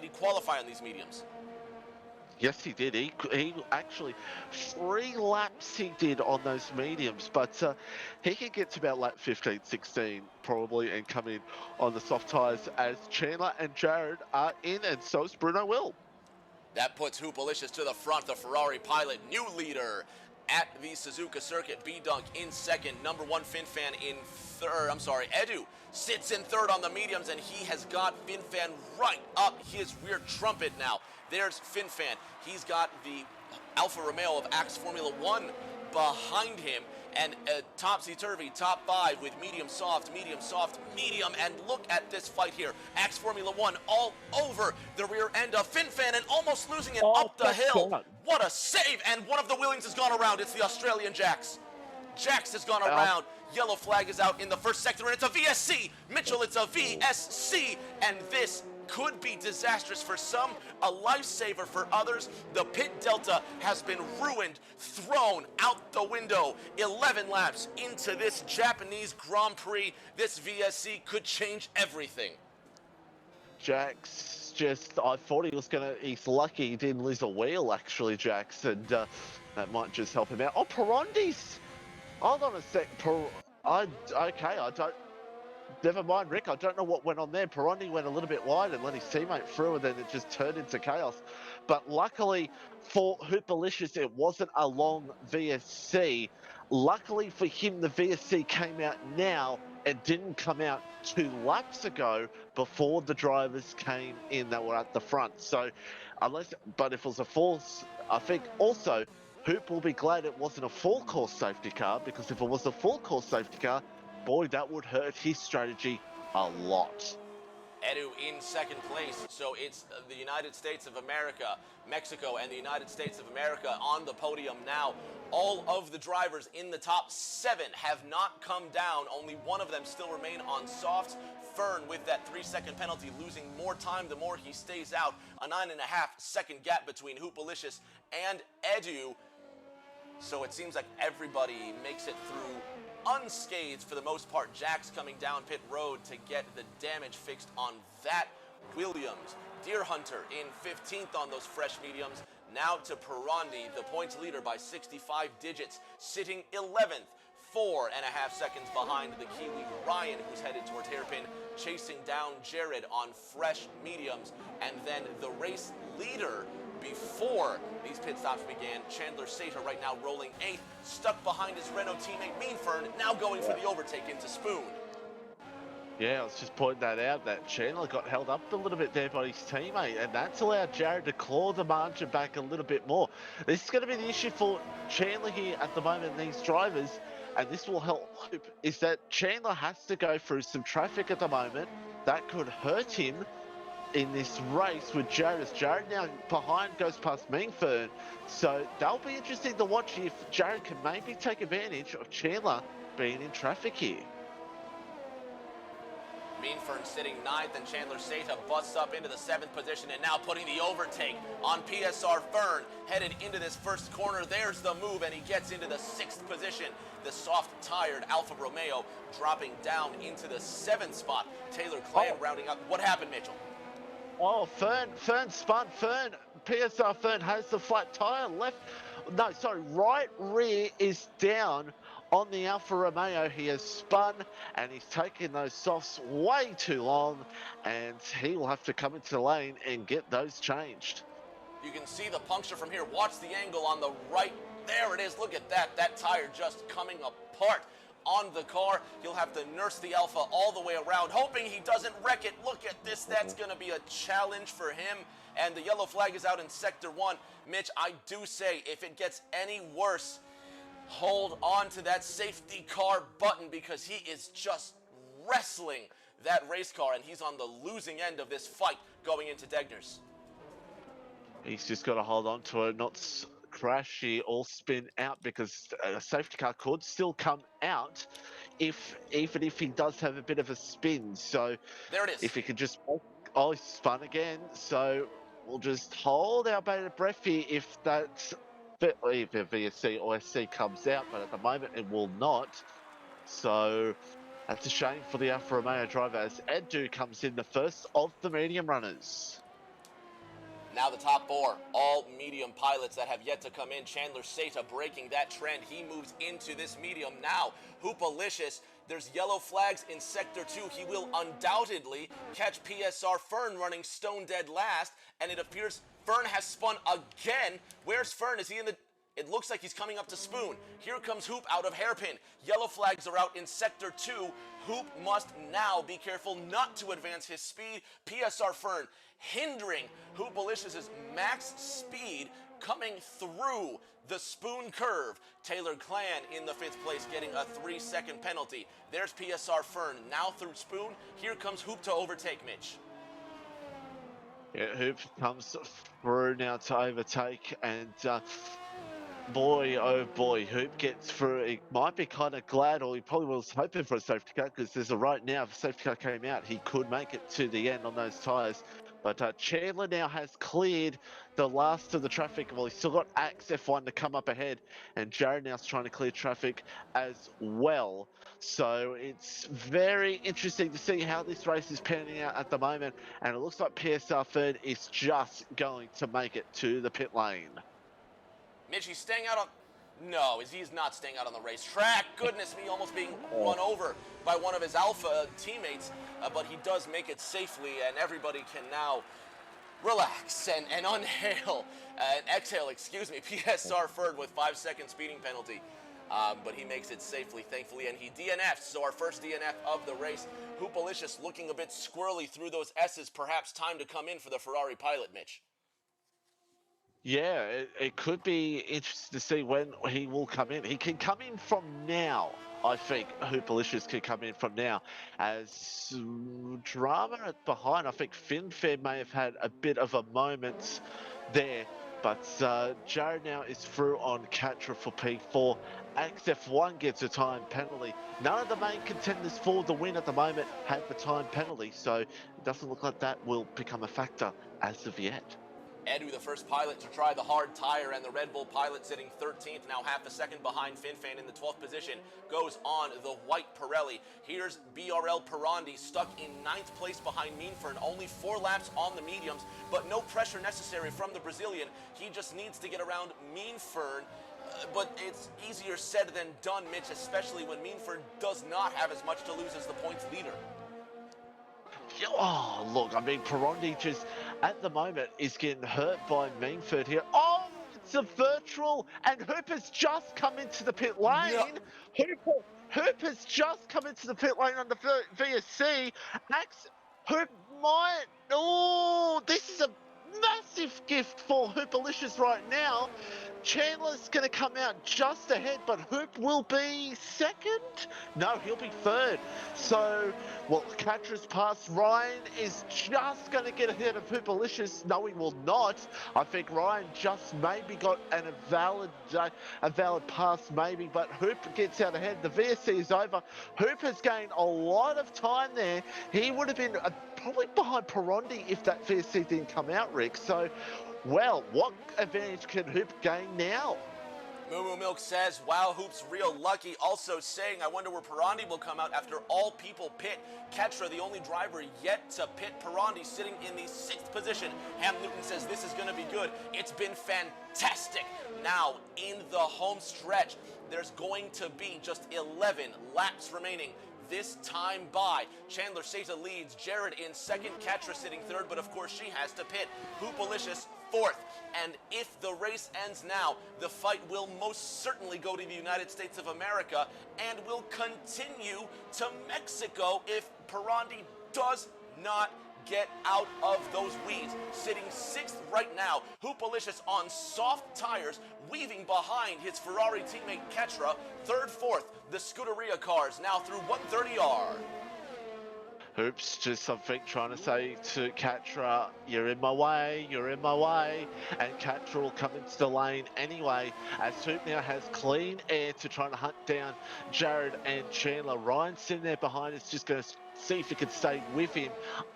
he qualify on these mediums? Yes, he did. He actually 3 laps he did on those mediums, but he can get to about lap 15, 16 probably and come in on the soft tyres as Chandler and Jared are in, and so is Bruno Will. That puts Hoopalicious to the front, the Ferrari pilot, new leader at the Suzuka circuit. B-Dunk in 2nd, number 1 FinFan in 3rd. Edu sits in 3rd on the mediums, and he has got FinFan right up his rear trumpet now. There's FinFan. He's got the Alfa Romeo of Axe Formula 1 behind him, and a topsy-turvy top 5 with medium, soft, medium, and look at this fight here. Axe Formula 1 all over the rear end of FinFan and almost losing it up the hill. God. What a save, and one of the Willings has gone around. It's the Australian Jax. Jax has gone around. Yellow flag is out in the first sector, and it's a VSC. Mitchell, it's a VSC, and this could be disastrous for some, a lifesaver for others. The pit delta has been ruined, thrown out the window. 11 laps into this Japanese Grand Prix. This VSC could change everything. Jax I thought he's lucky he didn't lose a wheel actually, Jax, and that might just help him out. Oh, Perondi's Hold on a sec. I don't. Never mind, Rick. I don't know what went on there. Perondi went a little bit wide and let his teammate through, and then it just turned into chaos. But luckily for Hoopalicious, it wasn't a long VSC. Luckily for him, the VSC came out now and didn't come out 2 laps ago before the drivers came in that were at the front. So, but if it was a false, I think also Hoop will be glad it wasn't a full course safety car, because if it was a full course safety car, boy, that would hurt his strategy a lot. Edu in second place, so it's the United States of America, Mexico, and the United States of America on the podium now. All of the drivers in the top 7 have not come down. Only one of them still remain on softs. Fern, with that 3-second penalty, losing more time the more he stays out. A 9.5-second gap between Hoopalicious and Edu. So it seems like everybody makes it through unscathed for the most part. Jack's coming down pit road to get the damage fixed on that. Williams, Deer Hunter in 15th on those fresh mediums. Now to Perondi, the points leader by 65 digits, sitting 11th. 4.5 seconds behind the Kiwi Ryan, who's headed towards hairpin, chasing down Jared on fresh mediums. And then the race leader, before these pit stops began, Chandler Sata right now rolling 8th, stuck behind his Renault teammate Meanfern, now going for the overtake into Spoon. Yeah, I was just pointing that out, that Chandler got held up a little bit there by his teammate, and that's allowed Jared to claw the margin back a little bit more. This is going to be the issue for Chandler here at the moment, these drivers, and this will help Hoop, is that Chandler has to go through some traffic at the moment that could hurt him in this race with Jared. As Jared now behind goes past Meanfern, so that'll be interesting to watch if Jared can maybe take advantage of Chandler being in traffic here. Meanfern sitting 9th, and Chandler Sata busts up into the 7th position and now putting the overtake on PSR Fern. Headed into this first corner, there's the move, and he gets into the 6th position. The soft-tired Alfa Romeo dropping down into the 7th spot. Taylor Clan rounding up. What happened, Mitchell? Oh, Fern spun. PSR Fern has the flat tire. Right rear is down on the Alfa Romeo. He has spun and he's taken those softs way too long, and he will have to come into the lane and get those changed. You can see the puncture from here. Watch the angle on the right. There it is. Look at that. That tire just coming apart on the car. He'll have to nurse the Alpha all the way around, hoping he doesn't wreck it. Look at this. That's going to be a challenge for him. And the yellow flag is out in Sector 1. Mitch, I do say, if it gets any worse, hold on to that safety car button, because he is just wrestling that race car, and he's on the losing end of this fight going into Degner's. He's just got to hold on to it, not crash here or spin out, because a safety car could still come out even if he does have a bit of a spin. So there it is. If he could just, he spun again. So we'll just hold our bated breath here if that's either VSC or SC comes out, but at the moment it will not. So that's a shame for the Alfa Romeo driver, as Edu comes in the first of the medium runners. Now the top 4, all medium pilots that have yet to come in. Chandler Sata breaking that trend. He moves into this medium now. Hoopalicious, there's yellow flags in Sector 2. He will undoubtedly catch PSR Fern running stone dead last, and it appears Fern has spun again. Where's Fern? Is he in the... It looks like he's coming up to Spoon. Here comes Hoop out of hairpin. Yellow flags are out in Sector 2. Hoop must now be careful not to advance his speed. PSR Fern hindering Hoopalicious' max speed coming through the Spoon curve. Taylor Clan in the 5th place getting a 3-second penalty. There's PSR Fern now through Spoon. Here comes Hoop to overtake Mitch. Yeah, Hoop comes through now to overtake, and boy, oh boy, Hoop gets through. He might be kind of glad, or he probably was hoping for a safety car, because there's a right now, if a safety car came out, he could make it to the end on those tyres. But Chandler now has cleared the last of the traffic. Well, he's still got Axe F1 to come up ahead, and Jared now's trying to clear traffic as well. So it's very interesting to see how this race is panning out at the moment, and it looks like PSR Third is just going to make it to the pit lane. Mitch, he's staying out on... No, he's not staying out on the racetrack. Goodness me, almost being run over by one of his Alpha teammates, but he does make it safely, and everybody can now relax and exhale, excuse me, PSR Ferg with 5-second speeding penalty. But he makes it safely, thankfully, and he DNFs. So our first DNF of the race. Hoopalicious looking a bit squirrely through those S's. Perhaps time to come in for the Ferrari pilot, Mitch. Yeah, it could be interesting to see when he will come in. He can come in from now. I think Hoopalicious can come in from now. As drama behind, I think FinFair may have had a bit of a moment there. But Jared now is through on Catra for P4. XF1 gets a time penalty. None of the main contenders for the win at the moment have the time penalty, so it doesn't look like that will become a factor as of yet. Edu, the first pilot to try the hard tire, and the Red Bull pilot sitting 13th, now half a second behind FinFan in the 12th position, goes on the white Pirelli. Here's BRL Pirandi stuck in 9th place behind Meanfern, only 4 laps on the mediums, but no pressure necessary from the Brazilian. He just needs to get around Meanfern, but it's easier said than done, Mitch, especially when Meanfern does not have as much to lose as the points leader. Oh, look, I mean, Pirandi just, at the moment, is getting hurt by Meanford here. Oh, it's a virtual, and Hooper's just come into the pit lane. No. Hooper's just come into the pit lane on the VSC. Hoop might, oh, this is a massive gift for Hoopalicious right now. Chandler's going to come out just ahead, but Hoop will be second? No, he'll be third. So, well, Catra's passed. Ryan is just going to get ahead of Hoopalicious. No, he will not. I think Ryan just maybe got a valid pass, maybe, but Hoop gets out ahead. The VSC is over. Hoop has gained a lot of time there. He would have been probably behind Pirandi if that VSC didn't come out, Rick. So, well, what advantage can Hoop gain now? Moo Milk says, wow, Hoop's real lucky. Also saying, I wonder where Pirandi will come out after all people pit. Ketra, the only driver yet to pit. Pirandi sitting in the 6th position. Ham Newton says, this is going to be good. It's been fantastic. Now, in the home stretch, there's going to be just 11 laps remaining. This time by Chandler Seta leads, Jared in 2nd, Catra sitting 3rd, but of course she has to pit. Hoopalicious 4th, and if the race ends now, the fight will most certainly go to the United States of America and will continue to Mexico if Pirandi does not get out of those weeds. Sitting 6th right now, Hoopalicious on soft tires, weaving behind his Ferrari teammate Ketra. 3rd, 4th, the Scuderia cars now through 130R. Hoops just something trying to say to Catra, you're in my way, you're in my way, and Catra will come into the lane anyway, as Hoop now has clean air to try to hunt down Jared and Chandler. Ryan sitting there behind is just going to see if he can stay with him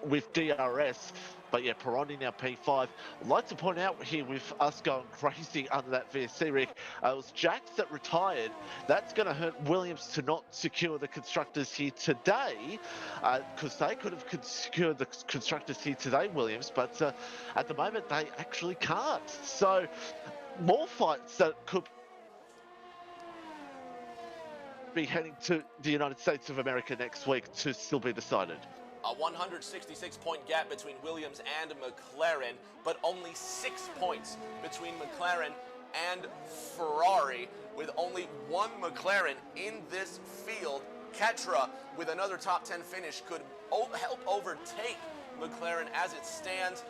with DRS. But yeah, Pirandi now P5. I'd like to point out here with us going crazy under that VSC, Rick, it was Jax that retired. That's going to hurt Williams to not secure the Constructors here today, because they could have secured the Constructors here today, Williams, but at the moment they actually can't. So more fights that could be heading to the United States of America next week to still be decided. A 166-point gap between Williams and McLaren, but only 6 points between McLaren and Ferrari, with only one McLaren in this field. Ketra, with another top 10 finish, could help overtake McLaren as it stands,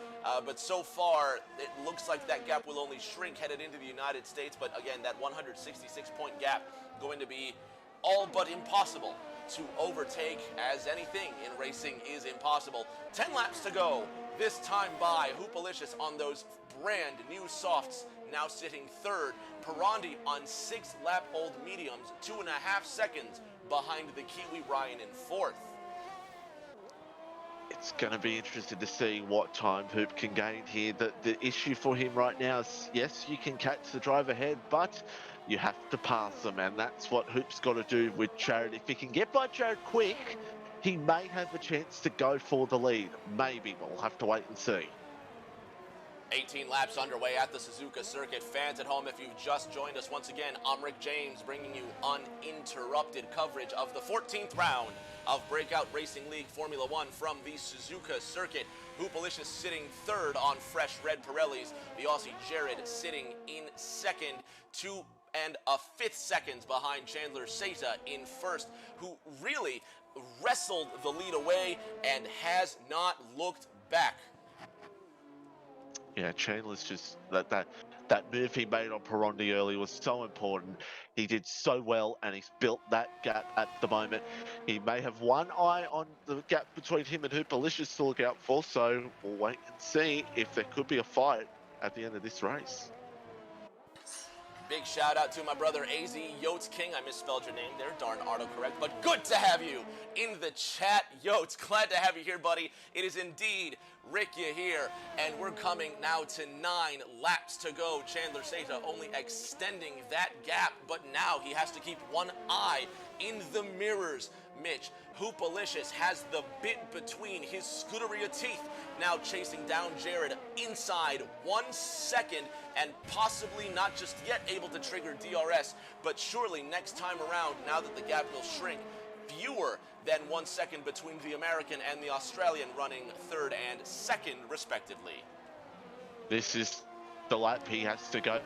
but so far it looks like that gap will only shrink headed into the United States. But again, that 166-point gap going to be all but impossible to overtake, as anything in racing is impossible. 10 laps to go. This time by Hoopalicious on those brand new softs, now sitting 3rd. Pirandi on 6-lap-old mediums, 2.5 seconds behind the Kiwi Ryan in 4th. It's going to be interesting to see what time Hoop can gain here. The issue for him right now is, yes, you can catch the drive ahead, but you have to pass them, and that's what Hoop's got to do with Jared. If he can get by Jared quick, he may have a chance to go for the lead. Maybe. We'll have to wait and see. 18 laps underway at the Suzuka circuit. Fans at home, if you've just joined us once again, I'm Rick James bringing you uninterrupted coverage of the 14th round of Breakout Racing League Formula One from the Suzuka circuit. Hoopalicious sitting third on fresh red Pirellis. The Aussie Jared sitting in second, 2.1/5 seconds behind Chandler Seta in first, who really wrestled the lead away and has not looked back. Yeah, Chandler's just that move he made on Pirondi early was so important. He did so well, and he's built that gap at the moment. He may have one eye on the gap between him and Hoopalicious to look out for, so we'll wait and see if there could be a fight at the end of this race. Big shout out to my brother AZ Yotes King. I misspelled your name there, darn autocorrect, but good to have you in the chat, Yotes. Glad to have you here, buddy. It is indeed Rick you here, and we're coming now to 9 laps to go. Chandler Seta only extending that gap, but now he has to keep one eye in the mirrors. Mitch Hoopalicious has the bit between his Scuderia teeth, now chasing down Jared inside 1 second, and possibly not just yet able to trigger DRS, but surely next time around, now that the gap will shrink, fewer than 1 second between the American and the Australian, running third and second respectively. This is the lap he has to go.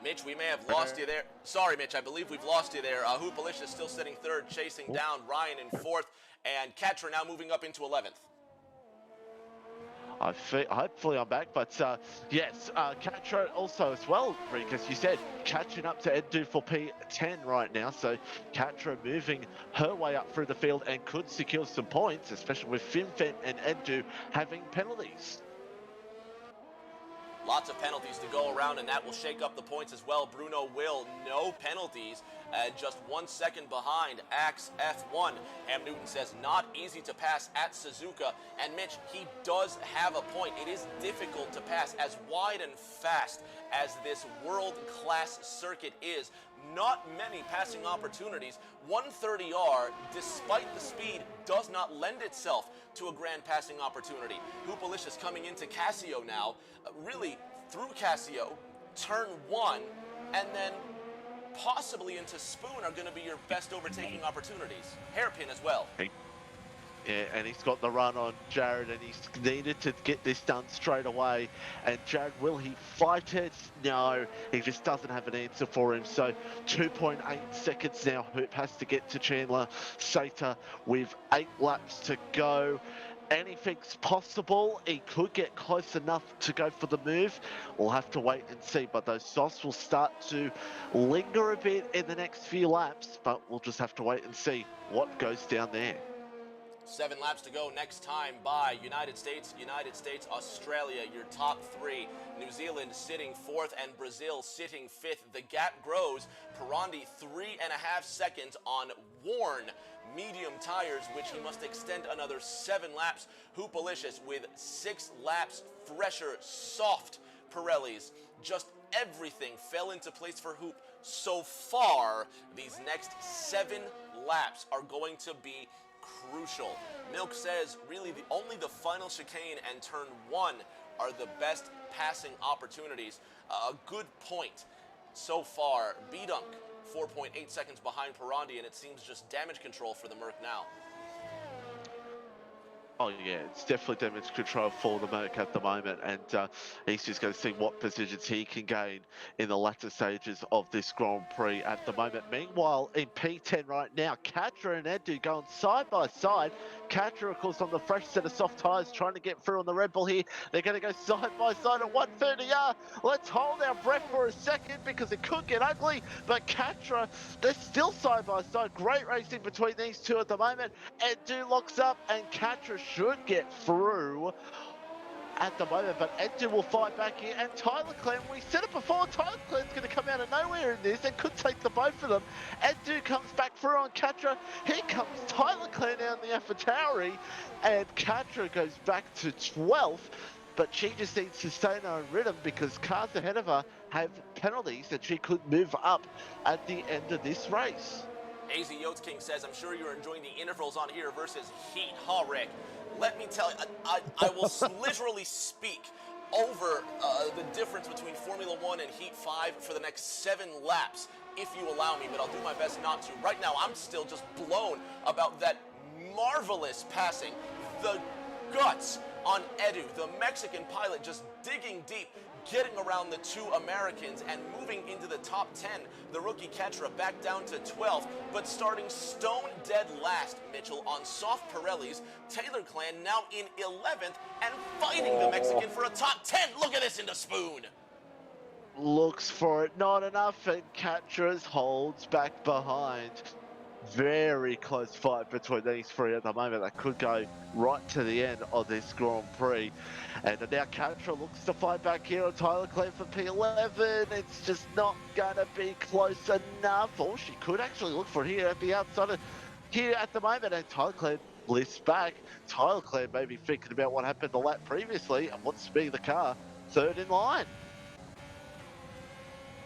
Mitch, we may have lost you there. Sorry, Mitch, I believe we've lost you there. Hoopalicious still sitting third, chasing down Ryan in fourth, and Katra now moving up into 11th. Hopefully I'm back, but yes, Katra also as well, Rick, as you said, catching up to Endu for P10 right now, so Katra moving her way up through the field and could secure some points, especially with FinFem and Endu having penalties. Lots of penalties to go around, and that will shake up the points as well. Bruno will, no penalties, just 1 second behind Axe F1. Ham Newton says not easy to pass at Suzuka, and Mitch, he does have a point. It is difficult to pass as wide and fast as this world-class circuit is. Not many passing opportunities. 130R, despite the speed, does not lend itself to a grand passing opportunity. Hoopalicious coming into Casio now, really through Casio, turn 1, and then possibly into Spoon are going to be your best overtaking opportunities. Hairpin as well. Yeah, and he's got the run on Jared, and he's needed to get this done straight away. And Jared, will he fight it? No, he just doesn't have an answer for him. So 2.8 seconds now. Hoop has to get to Chandler Seta with 8 laps to go. Anything's possible. He could get close enough to go for the move. We'll have to wait and see, but those softs will start to linger a bit in the next few laps, but we'll just have to wait and see what goes down there. 7 laps to go next time by United States, Australia, your top 3. New Zealand sitting 4th and Brazil sitting 5th. The gap grows. Pirondi 3.5 seconds on worn medium tires, which he must extend another 7 laps. Hoopalicious with 6 laps fresher, soft Pirellis. Just everything fell into place for Hoop so far. These next 7 laps are going to be crucial. Milk says really only the final chicane and turn 1 are the best passing opportunities. A good point so far. B-Dunk 4.8 seconds behind Pirondi, and it seems just damage control for the Merc now. Oh yeah, it's definitely damage control for the Merc at the moment, and he's just going to see what positions he can gain in the latter stages of this Grand Prix at the moment. Meanwhile, in P10 right now, Katra and Endu going side by side. Katra, of course, on the fresh set of soft tyres, trying to get through on the Red Bull here. They're going to go side by side at 130R. Let's hold our breath for a second because it could get ugly, but Katra, they're still side by side. Great racing between these two at the moment. Endu locks up, and Katra should get through at the moment, but Endu will fight back here, and Tyler Clan, we said it before, Tyler Clan's going to come out of nowhere in this and could take the both of them. Endu comes back through on Katra. Here comes Tyler Clan out in the AlphaTauri, and Katra goes back to 12th, but she just needs to stay in her own rhythm because cars ahead of her have penalties and she could move up at the end of this race. AZ Yotes King says, I'm sure you're enjoying the intervals on here versus heat, huh, Rick? Let me tell you, I will literally speak over the difference between Formula 1 and Heat 5 for the next 7 laps, if you allow me, but I'll do my best not to. Right now, I'm still just blown about that marvelous passing. The guts on Edu, the Mexican pilot, just digging deep, getting around the 2 Americans and moving into the top 10. The rookie Ketra back down to 12th, but starting stone dead last, Mitchell, on soft Pirellis. Taylor Clan now in 11th and fighting the Mexican for a top 10. Look at this in the spoon. Looks for it, not enough, and Catchers holds back behind. Very close fight between these three at the moment. That could go right to the end of this Grand Prix. And now Catra looks to fight back here on Tyler Clem for P11. It's just not going to be close enough. Or she could actually look for it here at the outside of here at the moment. And Tyler Clem lifts back. Tyler Clem may be thinking about what happened the lap previously and wants to be the car third in line.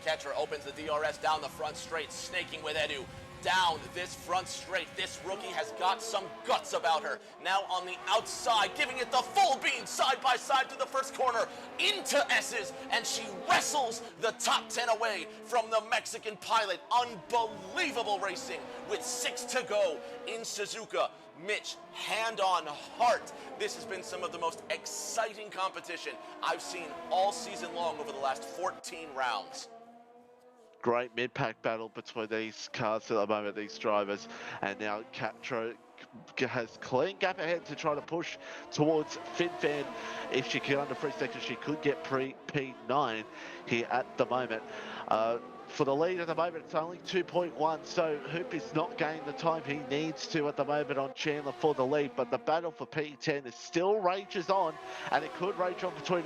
Ketra opens the DRS down the front straight, snaking with Edu. Down this front straight. This rookie has got some guts about her. Now on the outside, giving it the full beam, side by side to the first corner, into S's, and she wrestles the top 10 away from the Mexican pilot. Unbelievable racing with 6 to go in Suzuka. Mitch, hand on heart, this has been some of the most exciting competition I've seen all season long over the last 14 rounds. Great mid-pack battle between these cars at the moment, these drivers, and now Catra has clean gap ahead to try to push towards FinFan. If she can under 3 seconds, she could get P9 here at the moment. For the lead at the moment, it's only 2.1, so Hoop is not gaining the time he needs to at the moment on Chandler for the lead, but the battle for P10 is still rages on, and it could rage on between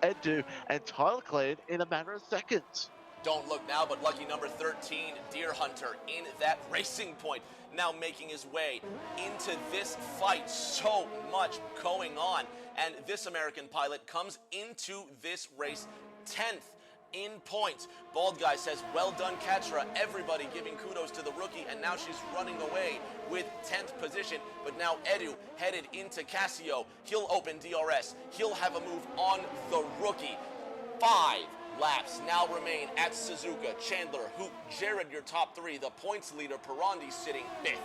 Edu and Tyler Clan in a matter of seconds. Don't look now, but lucky number 13, Deer Hunter, in that racing point, now making his way into this fight. So much going on, and this American pilot comes into this race 10th in points. Bald Guy says, well done, Catra. Everybody giving kudos to the rookie, and now she's running away with 10th position. But now Edu headed into Casio. He'll open DRS. He'll have a move on the rookie. 5 laps now remain at Suzuka. Chandler, Hoop, Jared, your top 3. The points leader, Pirandi, sitting 5th.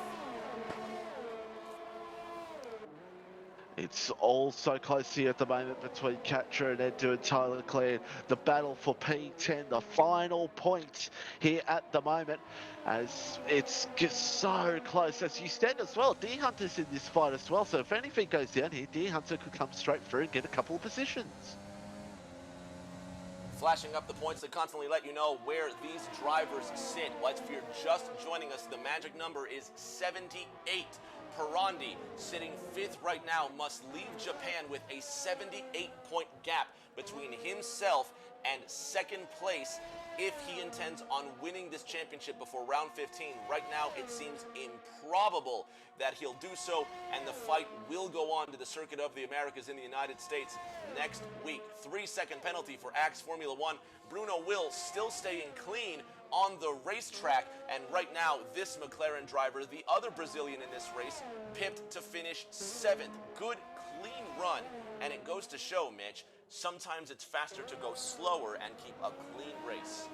It's all so close here at the moment between Catra and Edu and Tyler Clan. The battle for P10, the final point here at the moment, as it's just so close. As you stand as well, Deer Hunter's in this fight as well, so if anything goes down here, Deer Hunter could come straight through and get a couple of positions. Flashing up the points to constantly let you know where these drivers sit. If you're just joining us, the magic number is 78. Pirandi, sitting 5th right now, must leave Japan with a 78-point gap between himself and 2nd place if he intends on winning this championship before round 15. Right now, it seems improbable that he'll do so, and the fight will go on to the Circuit of the Americas in the United States next week. 3-second penalty for Axe Formula 1. Bruno Will still staying clean on the racetrack, and right now, this McLaren driver, the other Brazilian in this race, pipped to finish 7th. Good, clean run, and it goes to show, Mitch, sometimes it's faster to go slower and keep a clean race.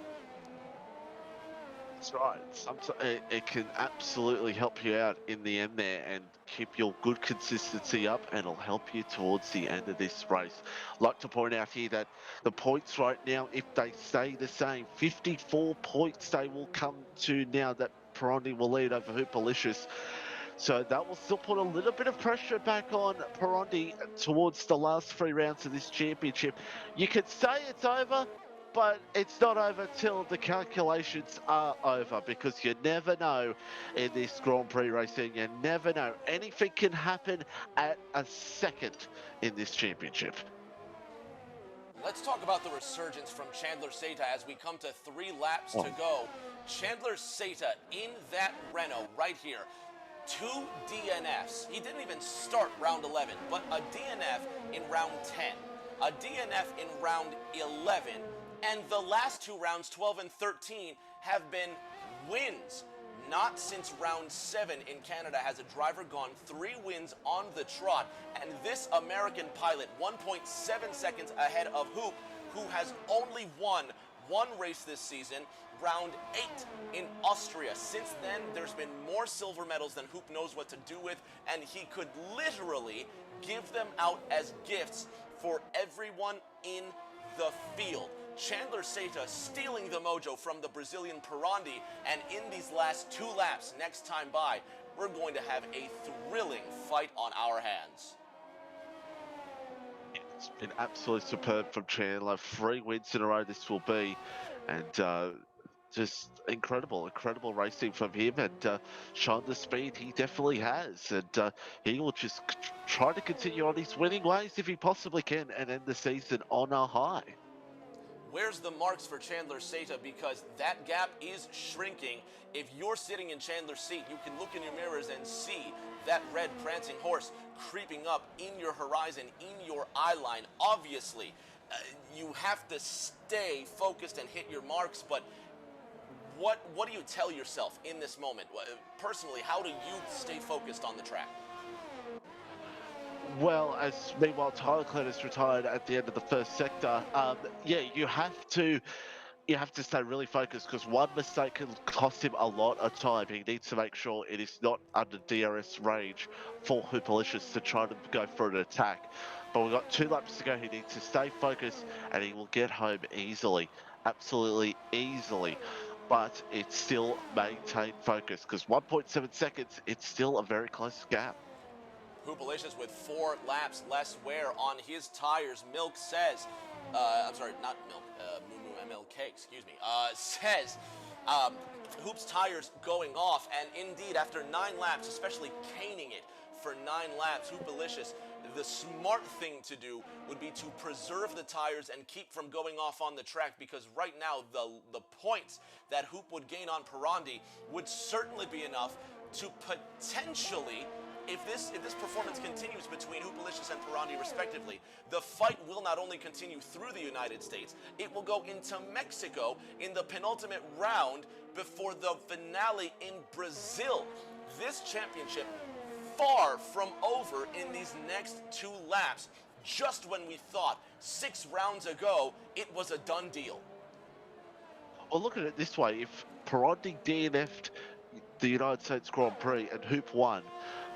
That's right. It can absolutely help you out in the end there and keep your good consistency up, and it'll help you towards the end of this race. I'd like to point out here that the points right now, if they stay the same, 54 points they will come to now that Pirandi will lead over Hoopalicious. So that will still put a little bit of pressure back on Pirandi towards the last 3 rounds of this championship. You could say it's over, but it's not over till the calculations are over, because you never know in this Grand Prix racing. You never know. Anything can happen at a second in this championship. Let's talk about the resurgence from Chandler Seta as we come to 3 laps to go. Chandler Seta in that Renault right here. 2 DNFs. He didn't even start round 11, but a DNF in round 10, a DNF in round 11, and the last 2 rounds, 12 and 13, have been wins. not since round 7 in Canada has a driver gone 3 wins on the trot, and this American pilot 1.7 seconds ahead of Hoop, who has only won one race this season, round 8 in Austria. Since then, there's been more silver medals than Hoop knows what to do with, and he could literally give them out as gifts for everyone in the field. Chandler Seta stealing the mojo from the Brazilian Pirandi, and in these last 2 laps next time by, we're going to have a thrilling fight on our hands. It's been absolutely superb from Chandler. 3 wins in a row this will be, and just incredible racing from him, and shown the speed he definitely has, and he will just try to continue on his winning ways if he possibly can and end the season on a high. Where's the marks for Chandler Seta? Because that gap is shrinking. If you're sitting in Chandler's seat, you can look in your mirrors and see that red prancing horse creeping up in your horizon, in your eye line. Obviously, you have to stay focused and hit your marks, but what do you tell yourself in this moment? Personally, how do you stay focused on the track? Well, as meanwhile Tyler Clennis retired at the end of the first sector, yeah, you have to stay really focused, because one mistake can cost him a lot of time. He needs to make sure it is not under DRS range for Hoopalicious to try to go for an attack. But we've got 2 laps to go. He needs to stay focused, and he will get home easily, absolutely easily. But it's still maintain focus, because 1.7 seconds, it's still a very close gap. Hoopalicious with 4 laps less wear on his tires. Milk says, I'm sorry, not Milk, Moo MLK, excuse me, says Hoop's tires going off, and indeed after 9 laps, especially caning it for 9 laps, Hoopalicious, the smart thing to do would be to preserve the tires and keep from going off on the track, because right now the points that Hoop would gain on Pirandi would certainly be enough to potentially, if this performance continues between Hoopalicious and Pirandi respectively, the fight will not only continue through the United States, it will go into Mexico in the penultimate round before the finale in Brazil. This championship far from over in these next 2 laps, just when we thought 6 rounds ago it was a done deal. Well, look at it this way: if Pirandi DNF'd the United States Grand Prix and Hoop won,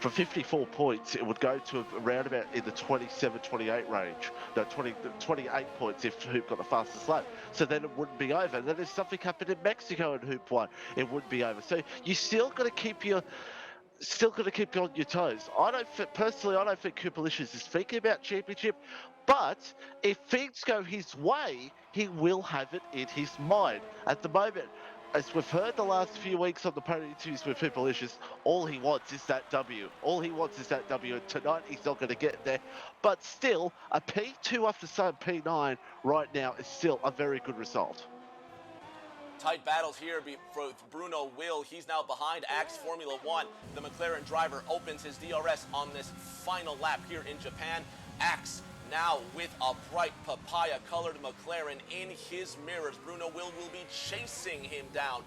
for 54 points, it would go to around about in the 27-28 range. No, 28 points if Hoop got the fastest lap. So then it wouldn't be over. Then if something happened in Mexico and Hoop won, it wouldn't be over. So you still got to keep you on your toes. I don't think Hoopalicious is thinking about championship, but if things go his way, he will have it in his mind. At the moment, as we've heard the last few weeks on the podium interviews with Hoopalicious, all he wants is that W. All he wants is that W, and tonight he's not going to get there. But still, a P2 after some P9 right now is still a very good result. Tight battles here for Bruno Will. He's now behind Axe Formula 1. The McLaren driver opens his DRS on this final lap here in Japan. Axe now with a bright papaya-colored McLaren in his mirrors. Bruno Will be chasing him down.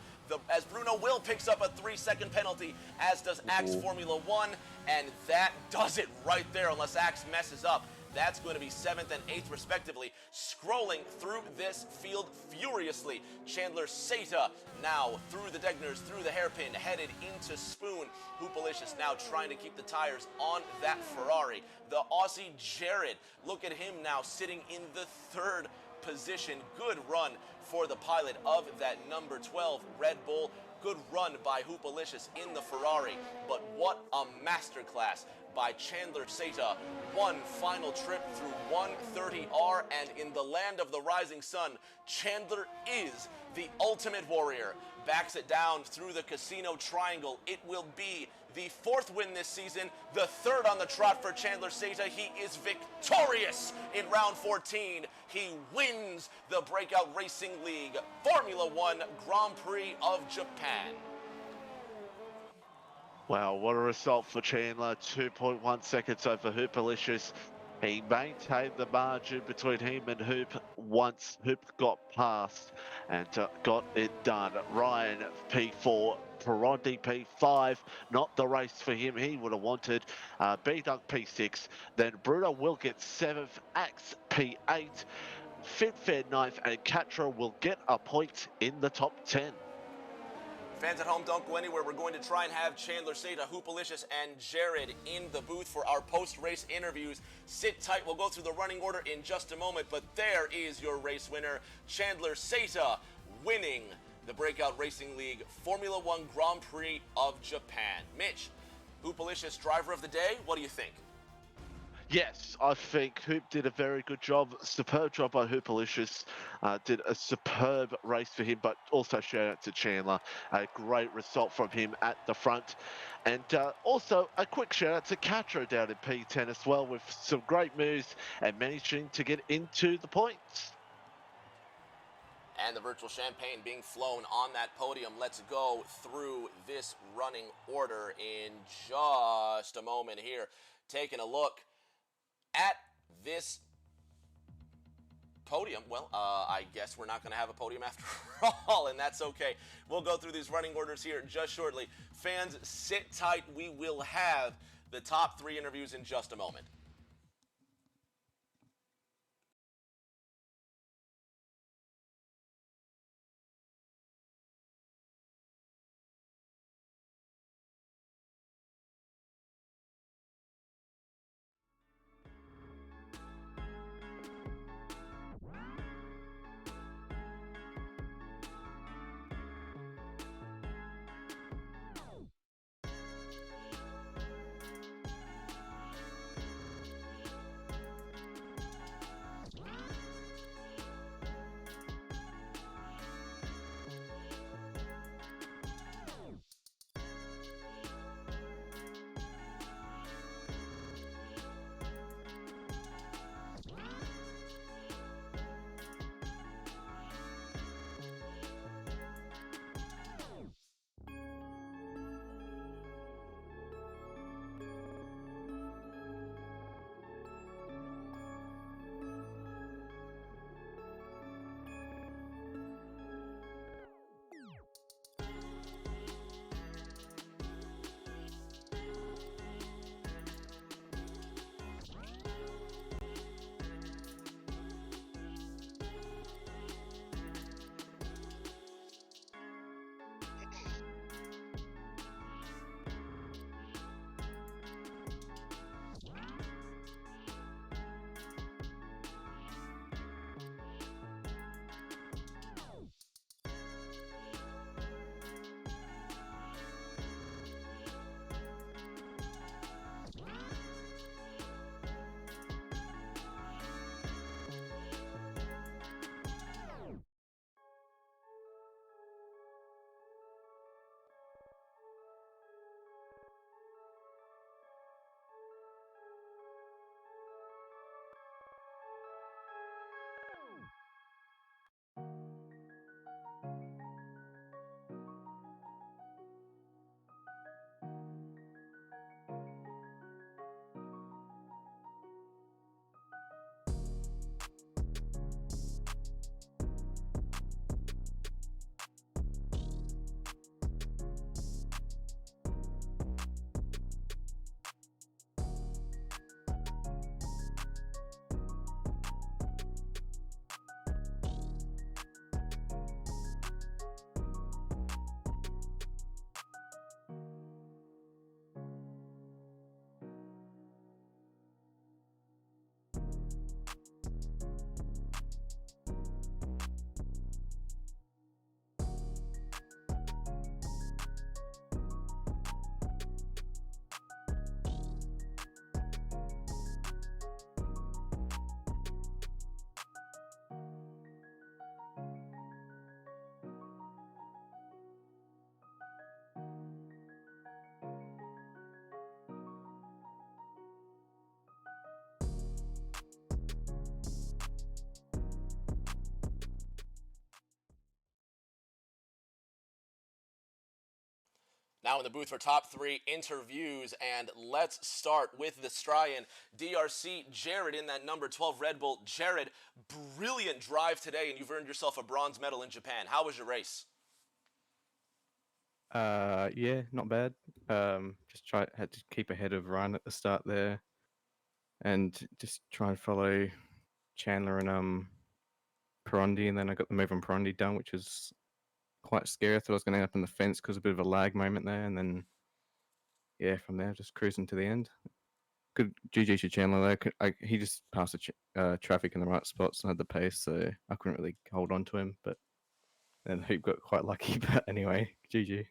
As Bruno Will picks up a 3-second penalty, as does Axe Formula 1, and that does it right there unless Axe messes up. That's going to be 7th and 8th respectively. Scrolling through this field furiously, Chandler Seta now through the Degners, through the hairpin, headed into Spoon. Hoopalicious now trying to keep the tires on that Ferrari. The Aussie Jared, look at him now sitting in the 3rd position. Good run for the pilot of that number 12 Red Bull. Good run by Hoopalicious in the Ferrari, but what a masterclass by Chandler Seta. One final trip through 130R, and in the land of the rising sun, Chandler is the ultimate warrior. Backs it down through the casino triangle. It will be the 4th win this season, the 3rd on the trot for Chandler Seta. He is victorious in round 14. He wins the Breakout Racing League Formula 1 Grand Prix of Japan. Wow, what a result for Chandler. 2.1 seconds over Hoopalicious. He maintained the margin between him and Hoop once Hoop got past and got it done. Ryan, P4, Ferrandi P5, not the race for him. He would have wanted B-Dunk P6. Then Bruno will get 7th, Axe P8, Fitfair 9th, and Catra will get a point in the top 10. Fans at home, don't go anywhere. We're going to try and have Chandler Sata, Hoopalicious, and Jared in the booth for our post-race interviews. Sit tight. We'll go through the running order in just a moment, but there is your race winner, Chandler Sata, winning the Breakout Racing League Formula One Grand Prix of Japan. Mitch, Hoopalicious, driver of the day, what do you think? Yes, I think Hoop did a very good job. Superb job by Hoopalicious. Did a superb race for him, but also shout out to Chandler. A great result from him at the front. And also a quick shout out to Catra down in P10 as well, with some great moves and managing to get into the points. And the virtual champagne being flown on that podium. Let's go through this running order in just a moment here. Taking a look at this podium. Well, I guess we're not going to have a podium after all, and that's okay. We'll go through these running orders here just shortly. Fans, sit tight. We will have the top 3 interviews in just a moment. Now in the booth for top 3 interviews, and let's start with the Australian DRC, Jared in that number 12 Red Bull. Jared, brilliant drive today, and you've earned yourself a bronze medal in Japan. How was your race? Yeah, not bad. Just had to keep ahead of Ryan at the start there, and just try and follow Chandler and Perondi, and then I got the move on Perondi done, which was quite scary. I thought I was going to end up in the fence because a bit of a lag moment there, and then yeah, from there just cruising to the end. Good GG to Chandler there. He just passed the traffic in the right spots and had the pace, so I couldn't really hold on to him. But then Hoop got quite lucky. But anyway, GG.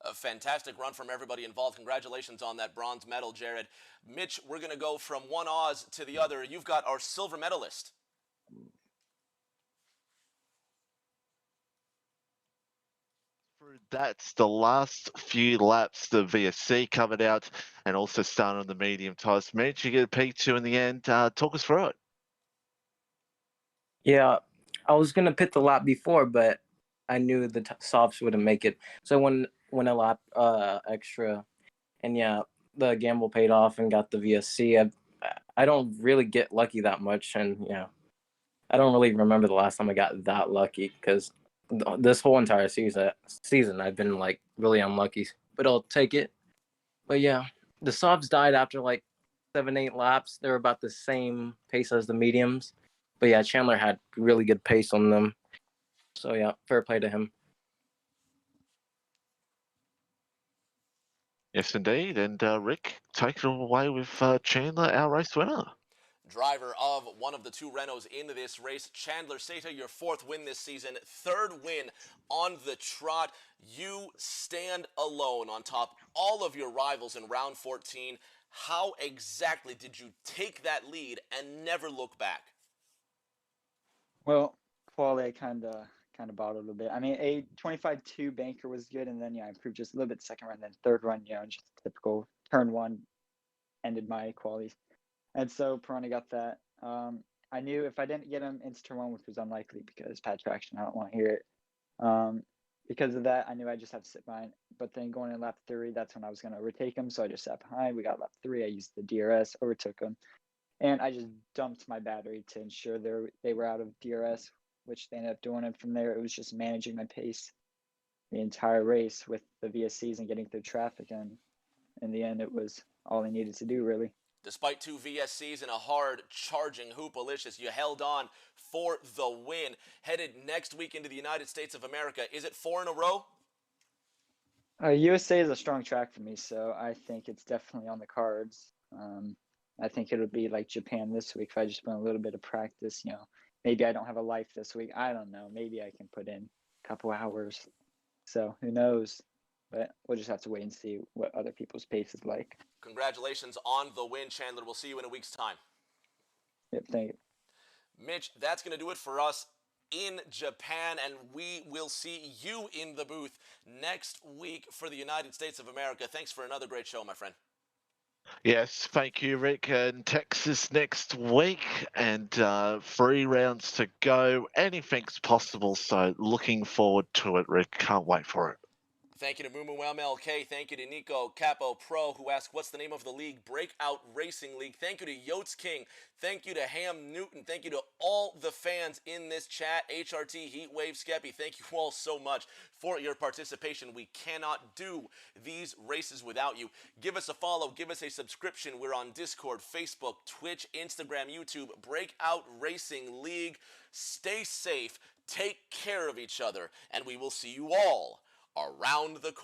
A fantastic run from everybody involved. Congratulations on that bronze medal, Jared. Mitch, we're going to go from one Oz to the other. You've got our silver medalist. That's the last few laps the VSC covered out and also started on the medium tyres. Mitch, you get a P2 in the end. Talk us through it. Yeah, I was gonna pit the lap before, but I knew the softs wouldn't make it, so when a lap extra, and yeah, the gamble paid off and got the VSC. I don't really get lucky that much, and yeah, I don't really remember the last time I got that lucky because this whole entire season I've been like really unlucky, but I'll take it. But yeah, the softs died after like 7-8 laps. They were about the same pace as the mediums. But yeah, Chandler had really good pace on them. So yeah, fair play to him. Yes, indeed. And Rick, take it away with Chandler, our race winner. Driver of one of the two Renaults in this race, Chandler Seta, your fourth win this season, third win on the trot. You stand alone on top all of your rivals in round 14. How exactly did you take that lead and never look back? Well, quali I kind of bottled a bit. I mean, a 25-2 banker was good, and then yeah, I improved just a little bit second run, then third run, just typical turn one ended my qualies. And so Peroni got that. I knew if I didn't get him into turn one, which was unlikely because pad traction, I don't want to hear it. Because of that, I knew I just had to sit behind. But then going in lap 3, that's when I was going to overtake him. So I just sat behind. We got lap 3. I used the DRS, overtook him. And I just dumped my battery to ensure they were out of DRS, which they ended up doing. And from there, it was just managing my pace the entire race with the VSCs and getting through traffic. And in the end, it was all I needed to do, really. Despite 2 VSCs and a hard-charging Hoopalicious, you held on for the win. Headed next week into the United States of America. Is it 4 in a row? USA is a strong track for me, so I think it's definitely on the cards. I think it'll be like Japan this week if I just put a little bit of practice. Maybe I don't have a life this week. I don't know. Maybe I can put in a couple hours. So who knows? But we'll just have to wait and see what other people's pace is like. Congratulations on the win, Chandler. We'll see you in a week's time. Yep, thank you. Mitch, that's going to do it for us in Japan, and we will see you in the booth next week for the United States of America. Thanks for another great show, my friend. Yes, thank you, Rick. And Texas next week, and 3 rounds to go. Anything's possible, so looking forward to it, Rick. Can't wait for it. Thank you to Mumu MLK. Thank you to Nico Capo Pro, who asked, what's the name of the league? Breakout Racing League. Thank you to Yotes King. Thank you to Ham Newton. Thank you to all the fans in this chat. HRT, Heatwave, Skeppy, thank you all so much for your participation. We cannot do these races without you. Give us a follow. Give us a subscription. We're on Discord, Facebook, Twitch, Instagram, YouTube. Breakout Racing League. Stay safe. Take care of each other. And we will see you all around the corner.